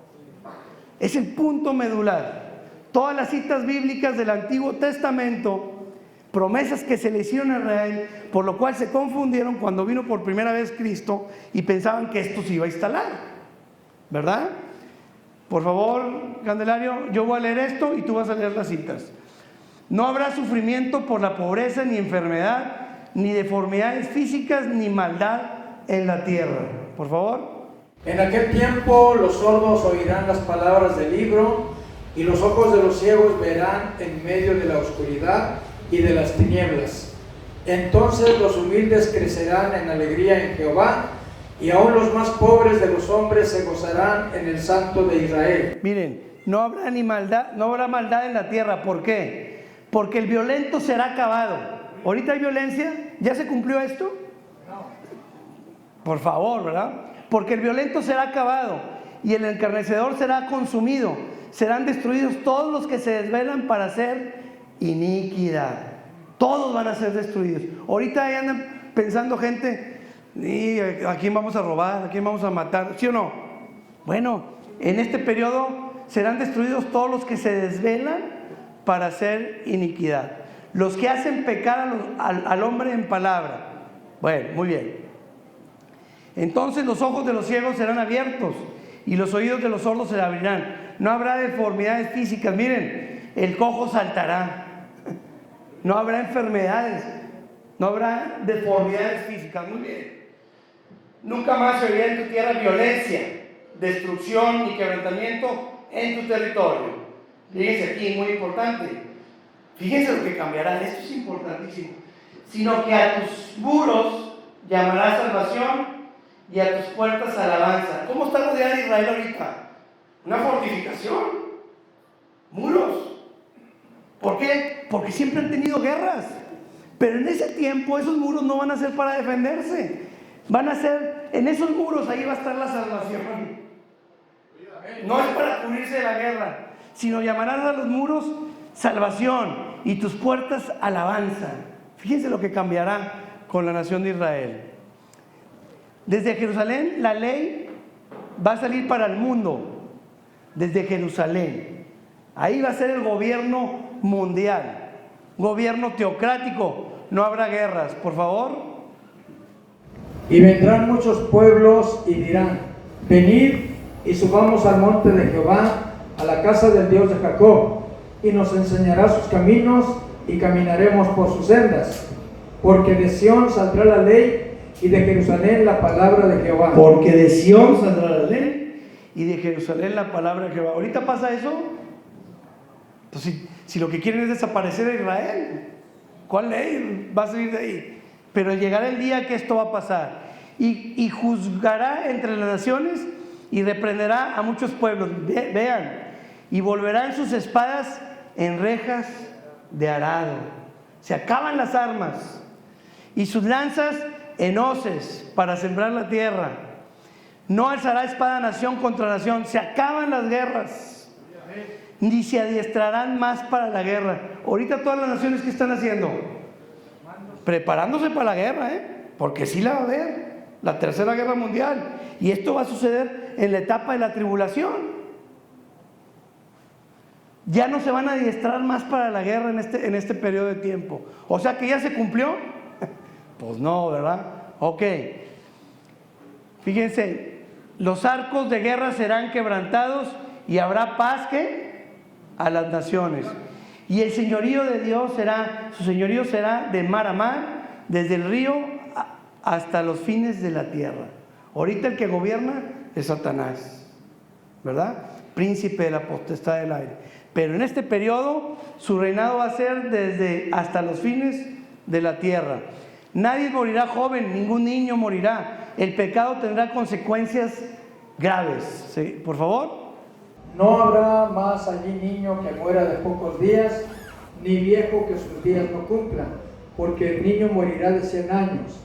Es el punto medular. Todas las citas bíblicas del Antiguo Testamento, promesas que se le hicieron a Israel, por lo cual se confundieron cuando vino por primera vez Cristo y pensaban que esto se iba a instalar, ¿verdad? Por favor, Candelario, yo voy a leer esto y tú vas a leer las citas. No habrá sufrimiento por la pobreza, ni enfermedad, ni deformidades físicas, ni maldad en la tierra. Por favor. En aquel tiempo los sordos oirán las palabras del libro, y los ojos de los ciegos verán en medio de la oscuridad y de las tinieblas. Entonces los humildes crecerán en alegría en Jehová, y aún los más pobres de los hombres se gozarán en el Santo de Israel. Miren, no habrá maldad en la tierra. ¿Por qué? Porque el violento será acabado. ¿Ahorita hay violencia? ¿Ya se cumplió esto? Por favor, ¿verdad? Porque el violento será acabado y el encarnecedor será consumido. Serán destruidos todos los que se desvelan para hacer iniquidad. Todos van a ser destruidos. Ahorita ahí andan pensando gente, ¿a quién vamos a robar? ¿A quién vamos a matar? ¿Sí o no? Bueno, en este periodo serán destruidos todos los que se desvelan para hacer iniquidad. Los que hacen pecar al hombre en palabra. Bueno, muy bien. Entonces los ojos de los ciegos serán abiertos y los oídos de los sordos se abrirán. No habrá deformidades físicas. Miren, el cojo saltará. No habrá enfermedades. No habrá deformidades físicas. Muy bien. Nunca más se oirá en tu tierra violencia, destrucción y quebrantamiento en tu territorio. Fíjense aquí, muy importante. Fíjense lo que cambiará. Esto es importantísimo. Sino que a tus muros llamarás salvación y a tus puertas alabanza. ¿Cómo está rodeada Israel ahorita? Una fortificación, muros. ¿Por qué? Porque siempre han tenido guerras, pero en ese tiempo esos muros no van a ser para defenderse, van a ser, en esos muros ahí va a estar la salvación. No es para cubrirse de la guerra, sino llamarán a los muros salvación y tus puertas alabanza. Fíjense lo que cambiará con la nación de Israel. Desde Jerusalén la ley va a salir para el mundo. Desde Jerusalén, ahí va a ser el gobierno mundial, gobierno teocrático, no habrá guerras, por favor. Y vendrán muchos pueblos y dirán: venid y subamos al monte de Jehová, a la casa del Dios de Jacob, y nos enseñará sus caminos y caminaremos por sus sendas, porque de Sión saldrá la ley y de Jerusalén la palabra de Jehová. Porque de Sión saldrá la ley y de Jerusalén la palabra de Jehová. ¿Ahorita pasa eso? Entonces, si lo que quieren es desaparecer a Israel, ¿cuál ley va a salir de ahí? Pero llegará el día que esto va a pasar. Y juzgará entre las naciones y reprenderá a muchos pueblos. Vean, y volverán sus espadas en rejas de arado. Se acaban las armas. Y sus lanzas en hoces para sembrar la tierra. No alzará espada nación contra nación. Se acaban las guerras. Ni se adiestrarán más para la guerra. Ahorita todas las naciones, ¿qué están haciendo? Preparándose para la guerra, porque sí la va a haber. La tercera guerra mundial. Y esto va a suceder en la etapa de la tribulación. Ya no se van a adiestrar más para la guerra en este periodo de tiempo. O sea que ya se cumplió. Pues no, ¿verdad? Ok. Fíjense, los arcos de guerra serán quebrantados y habrá paz a las naciones. Y el señorío de Dios su señorío será de mar a mar, desde el río hasta los fines de la tierra. Ahorita el que gobierna es Satanás. ¿verdad? Príncipe de la potestad del aire. Pero en este periodo su reinado va a ser desde hasta los fines de la tierra. Nadie morirá joven, ningún niño morirá. El pecado tendrá consecuencias graves. ¿Sí? Por favor. No habrá más allí niño que muera de pocos días, ni viejo que sus días no cumplan, porque el niño morirá de 100 años,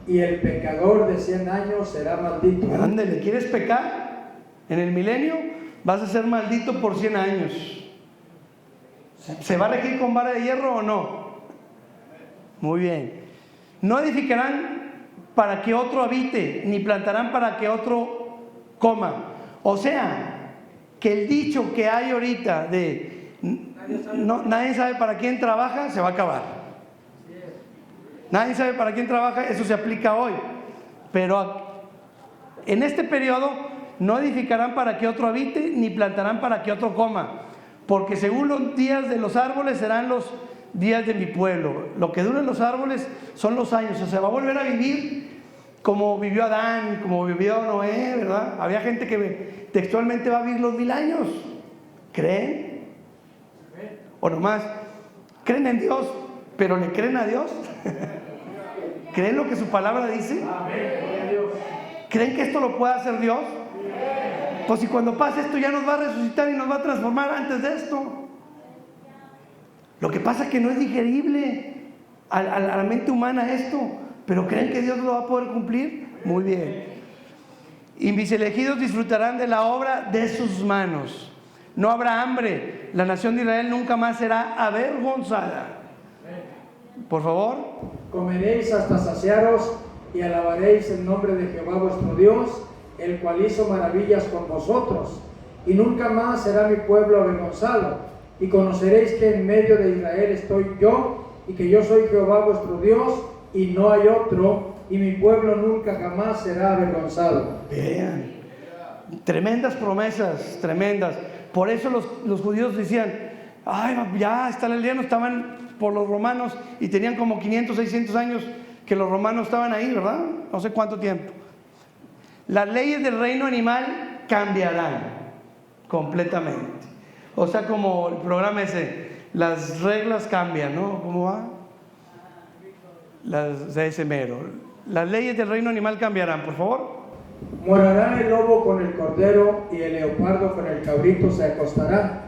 y el pecador de 100 años será maldito. Ándale, ¿quieres pecar en el milenio? Vas a ser maldito por 100 años. ¿Se va a regir con vara de hierro o no? Muy bien. No edificarán para que otro habite, ni plantarán para que otro coma. O sea, que el dicho que hay ahorita de nadie sabe para quién trabaja, se va a acabar. Nadie sabe para quién trabaja, eso se aplica hoy. Pero en este periodo no edificarán para que otro habite, ni plantarán para que otro coma. Porque según los días de los árboles serán los días de mi pueblo. Lo que duran los árboles son los años. O sea, se va a volver a vivir como vivió Adán, como vivió Noé, ¿verdad? Había gente que textualmente va a vivir los 1000 años. ¿Creen? O nomás, ¿creen en Dios, pero le creen a Dios? ¿Creen lo que su palabra dice? ¿Creen que esto lo puede hacer Dios? Pues si cuando pase esto ya nos va a resucitar y nos va a transformar antes de esto. Lo que pasa es que no es digerible a la mente humana esto, pero ¿creen que Dios lo va a poder cumplir? Muy bien. Y mis elegidos disfrutarán de la obra de sus manos. No habrá hambre. La nación de Israel nunca más será avergonzada. Por favor. Comeréis hasta saciaros y alabaréis el nombre de Jehová vuestro Dios, el cual hizo maravillas con vosotros. Y nunca más será mi pueblo avergonzado. Y conoceréis que en medio de Israel estoy yo, y que yo soy Jehová vuestro Dios, y no hay otro, y mi pueblo nunca jamás será avergonzado. Vean, tremendas promesas, tremendas. Por eso los judíos decían, ay, ya hasta el día no estaban por los romanos, y tenían como 500, 600 años que los romanos estaban ahí, ¿verdad? No sé cuánto tiempo. Las leyes del reino animal cambiarán completamente. O sea, como el programa ese, las reglas cambian, ¿no? ¿Cómo va? Las de ese mero. Las leyes del reino animal cambiarán, por favor. Morará el lobo con el cordero, y el leopardo con el cabrito se acostarán.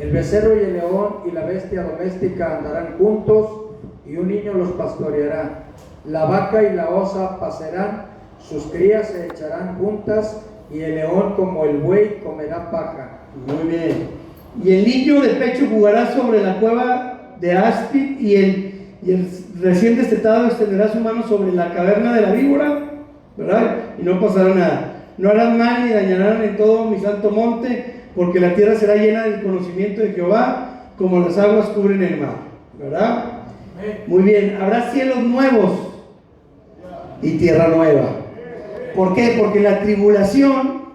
El becerro y el león y la bestia doméstica andarán juntos, y un niño los pastoreará. La vaca y la osa pasarán, sus crías se echarán juntas, y el león como el buey comerá paja. Muy bien. Y el niño de pecho jugará sobre la cueva de áspid, y el recién destetado extenderá su mano sobre la caverna de la víbora, ¿verdad? Y no pasará nada. No harán mal ni dañarán en todo mi santo monte, porque la tierra será llena del conocimiento de Jehová, como las aguas cubren el mar, ¿verdad? Muy bien. Habrá cielos nuevos y tierra nueva. ¿Por qué? Porque en la tribulación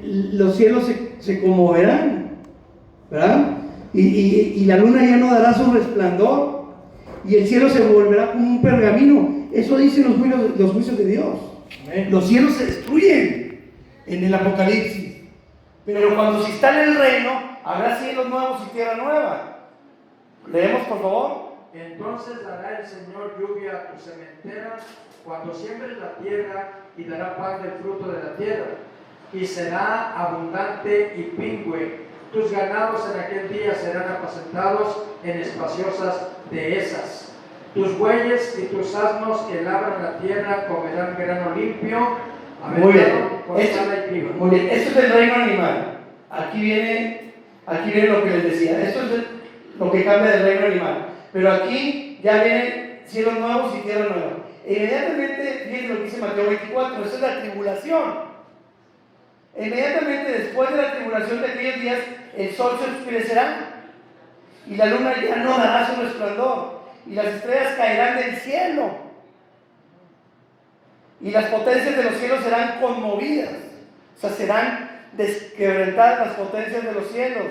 los cielos se conmoverán, ¿verdad? Y la luna ya no dará su resplandor, y el cielo se volverá como un pergamino. Eso dicen los juicios de Dios. Los cielos se destruyen en el Apocalipsis, pero cuando se instale el reino, habrá cielos nuevos y tierra nueva. Leemos, por favor. Entonces dará el Señor lluvia a tu sementera cuando siembres la tierra, y dará pan del fruto de la tierra, y será abundante y pingüe. Tus ganados en aquel día serán apacentados en espaciosas dehesas. Tus bueyes y tus asnos que labran la tierra comerán grano limpio. Muy bien. Muy bien. Esto es el reino animal. Aquí viene lo que les decía. Esto es lo que cambia del reino animal. Pero aquí ya vienen cielos nuevos y tierra nueva. E inmediatamente, fíjense lo que dice Mateo 24, esa es la tribulación. Inmediatamente después de la tribulación de aquellos días, el sol se oscurecerá, y la luna ya no dará su resplandor, y las estrellas caerán del cielo, y las potencias de los cielos serán conmovidas. O sea, serán desquebrantadas las potencias de los cielos,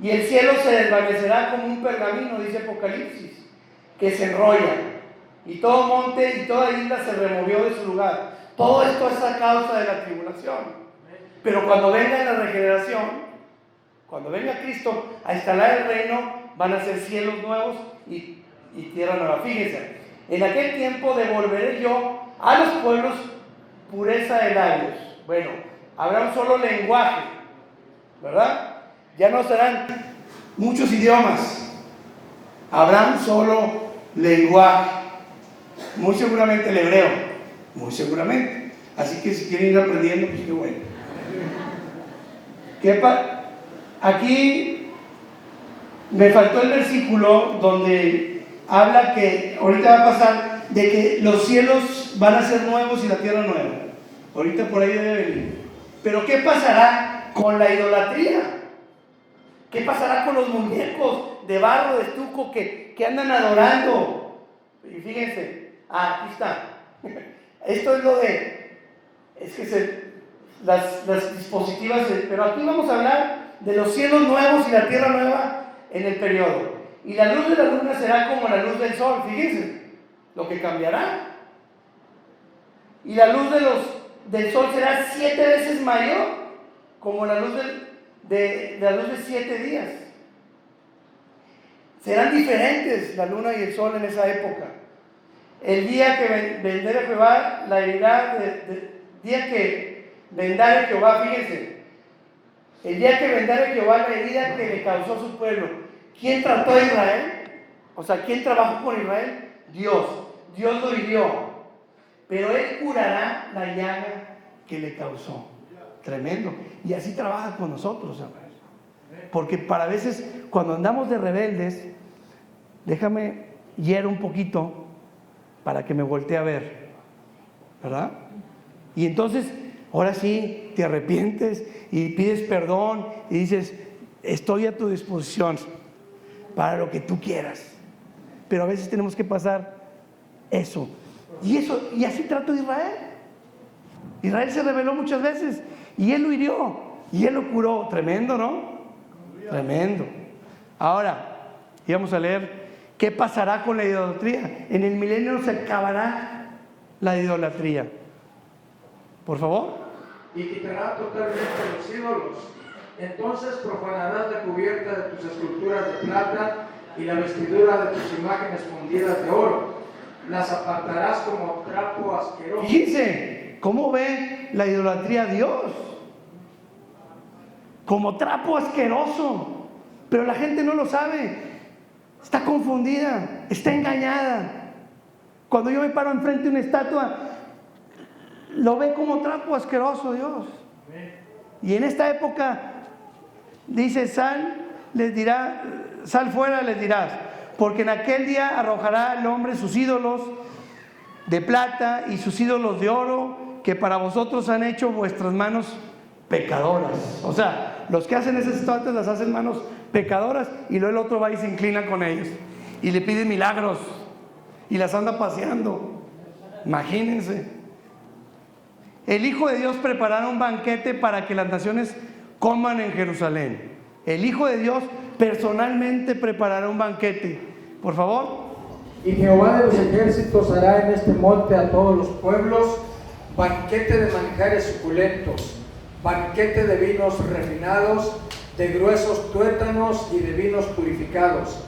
y el cielo se desvanecerá como un pergamino, dice Apocalipsis, que se enrolla, y todo monte y toda isla se removió de su lugar. Todo esto es a causa de la tribulación. Pero cuando venga la regeneración, cuando venga Cristo a instalar el reino, van a ser cielos nuevos y tierra nueva. Fíjense, en aquel tiempo devolveré yo a los pueblos pureza de labios. Bueno, habrá un solo lenguaje, ¿verdad? Ya no serán muchos idiomas, habrá un solo lenguaje. Muy seguramente el hebreo, muy seguramente. Así que si quieren ir aprendiendo, pues qué bueno. Aquí me faltó el versículo donde habla que ahorita va a pasar de que los cielos van a ser nuevos y la tierra nueva. Ahorita por ahí debe venir. Pero ¿qué pasará con la idolatría? ¿Qué pasará con los muñecos de barro, de estuco que andan adorando? Y fíjense, aquí está. Esto es lo de, es que las dispositivas, pero aquí vamos a hablar de los cielos nuevos y la tierra nueva en el periodo. Y la luz de la luna será como la luz del sol, fíjense, lo que cambiará. Y la luz del sol será 7 veces mayor, como la luz de la luz de 7 días. Serán diferentes la luna y el sol en esa época. El día que vendere Jehová la herida, día que vendare Jehová, fíjense, el día que vendare Jehová la herida que le causó su pueblo. ¿Quién trató a Israel? O sea, ¿quién trabajó con Israel? Dios. Dios lo hirió. Pero Él curará la llaga que le causó. Tremendo. Y así trabaja con nosotros, hermanos. Porque para veces, cuando andamos de rebeldes, déjame hiero un poquito para que me voltee a ver, ¿verdad? Y entonces, ahora sí, te arrepientes y pides perdón y dices, estoy a tu disposición para lo que tú quieras. Pero a veces tenemos que pasar eso. Y así trató Israel. Israel se rebeló muchas veces y Él lo hirió y Él lo curó. Tremendo, ¿no? Tremendo. Ahora, íbamos a leer, ¿qué pasará con la idolatría? En el milenio se acabará la idolatría. Por favor. Y quitará totalmente los ídolos. Entonces profanarás la cubierta de tus esculturas de plata y la vestidura de tus imágenes fundidas de oro. Las apartarás como trapo asqueroso. Fíjense, ¿cómo ve la idolatría a Dios? Como trapo asqueroso. Pero la gente no lo sabe. Está confundida, está engañada. Cuando yo me paro enfrente de una estatua, lo ve como trapo asqueroso Dios. Y en esta época dice, sal fuera, les dirás, porque en aquel día arrojará el hombre sus ídolos de plata y sus ídolos de oro, que para vosotros han hecho vuestras manos pecadoras. O sea, los que hacen esas estatuas las hacen manos pecadoras, y luego el otro va y se inclina con ellos y le pide milagros y las anda paseando. Imagínense. El Hijo de Dios preparará un banquete para que las naciones coman en Jerusalén. El Hijo de Dios personalmente preparará un banquete. Por favor. Y Jehová de los ejércitos hará en este monte a todos los pueblos banquete de manjares suculentos, banquete de vinos refinados, de gruesos tuétanos y de vinos purificados.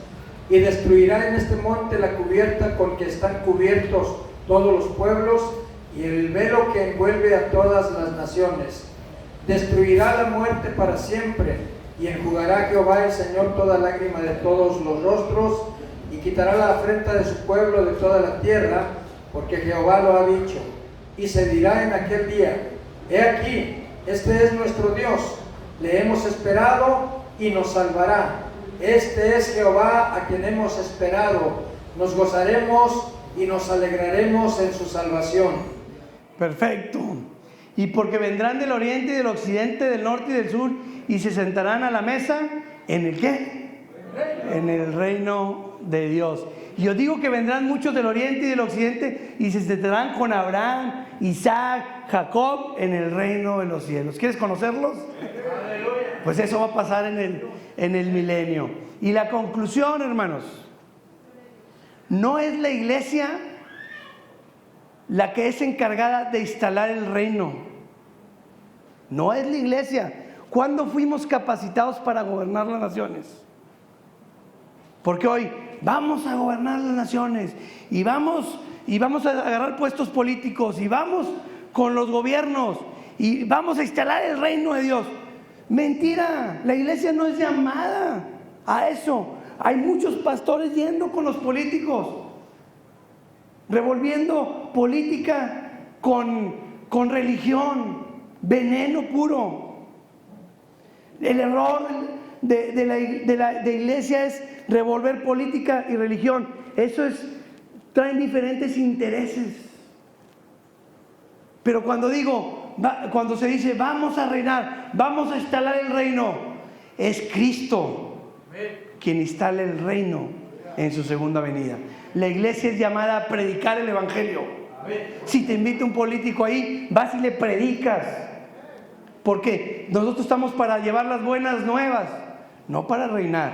Y destruirá en este monte la cubierta con que están cubiertos todos los pueblos y el velo que envuelve a todas las naciones. Destruirá la muerte para siempre, y enjugará Jehová el Señor toda lágrima de todos los rostros, y quitará la afrenta de su pueblo de toda la tierra, porque Jehová lo ha dicho. Y se dirá en aquel día, he aquí, este es nuestro Dios, le hemos esperado y nos salvará. Este es Jehová a quien hemos esperado, nos gozaremos y nos alegraremos en su salvación. Perfecto. Y porque vendrán del oriente y del occidente, del norte y del sur, y se sentarán a la mesa, ¿en el qué? En el reino de Dios. Y os digo que vendrán muchos del oriente y del occidente y se sentarán con Abraham, Isaac, Jacob en el reino de los cielos. ¿Quieres conocerlos? Pues eso va a pasar en el milenio. Y la conclusión, hermanos, no es la iglesia la que es encargada de instalar el reino. no es la iglesia. ¿Cuándo fuimos capacitados para gobernar las naciones? Porque hoy vamos a gobernar las naciones y vamos a agarrar puestos políticos y vamos con los gobiernos y vamos a instalar el reino de Dios. Mentira, la iglesia no es llamada a eso. Hay muchos pastores yendo con los políticos, revolviendo política con religión, veneno puro. El error de la iglesia es revolver política y religión. Eso traen diferentes intereses. Pero cuando se dice vamos a reinar, vamos a instalar el reino, es Cristo quien instala el reino en su segunda venida. La iglesia es llamada a predicar el evangelio. Si te invita un político ahí, vas y le predicas. Porque nosotros estamos para llevar las buenas nuevas, no para reinar.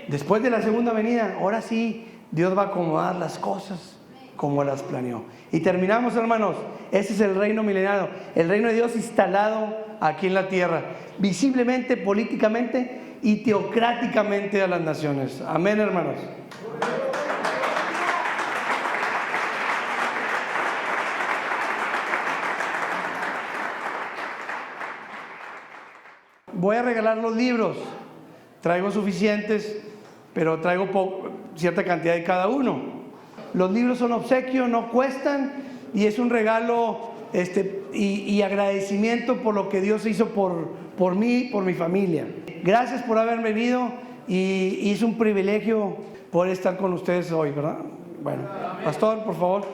Después de la segunda venida, ahora sí, Dios va a acomodar las cosas como las planeó. Y terminamos, hermanos. Ese es el reino milenario, el reino de Dios instalado aquí en la tierra, visiblemente, políticamente y teocráticamente a las naciones. Amén, hermanos. Voy a regalar los libros. Traigo suficientes, pero traigo cierta cantidad de cada uno. Los libros son obsequio, no cuestan, y es un regalo y agradecimiento por lo que Dios hizo por mí, por mi familia. Gracias por haber venido, y es un privilegio poder estar con ustedes hoy, ¿verdad? Bueno, pastor, por favor.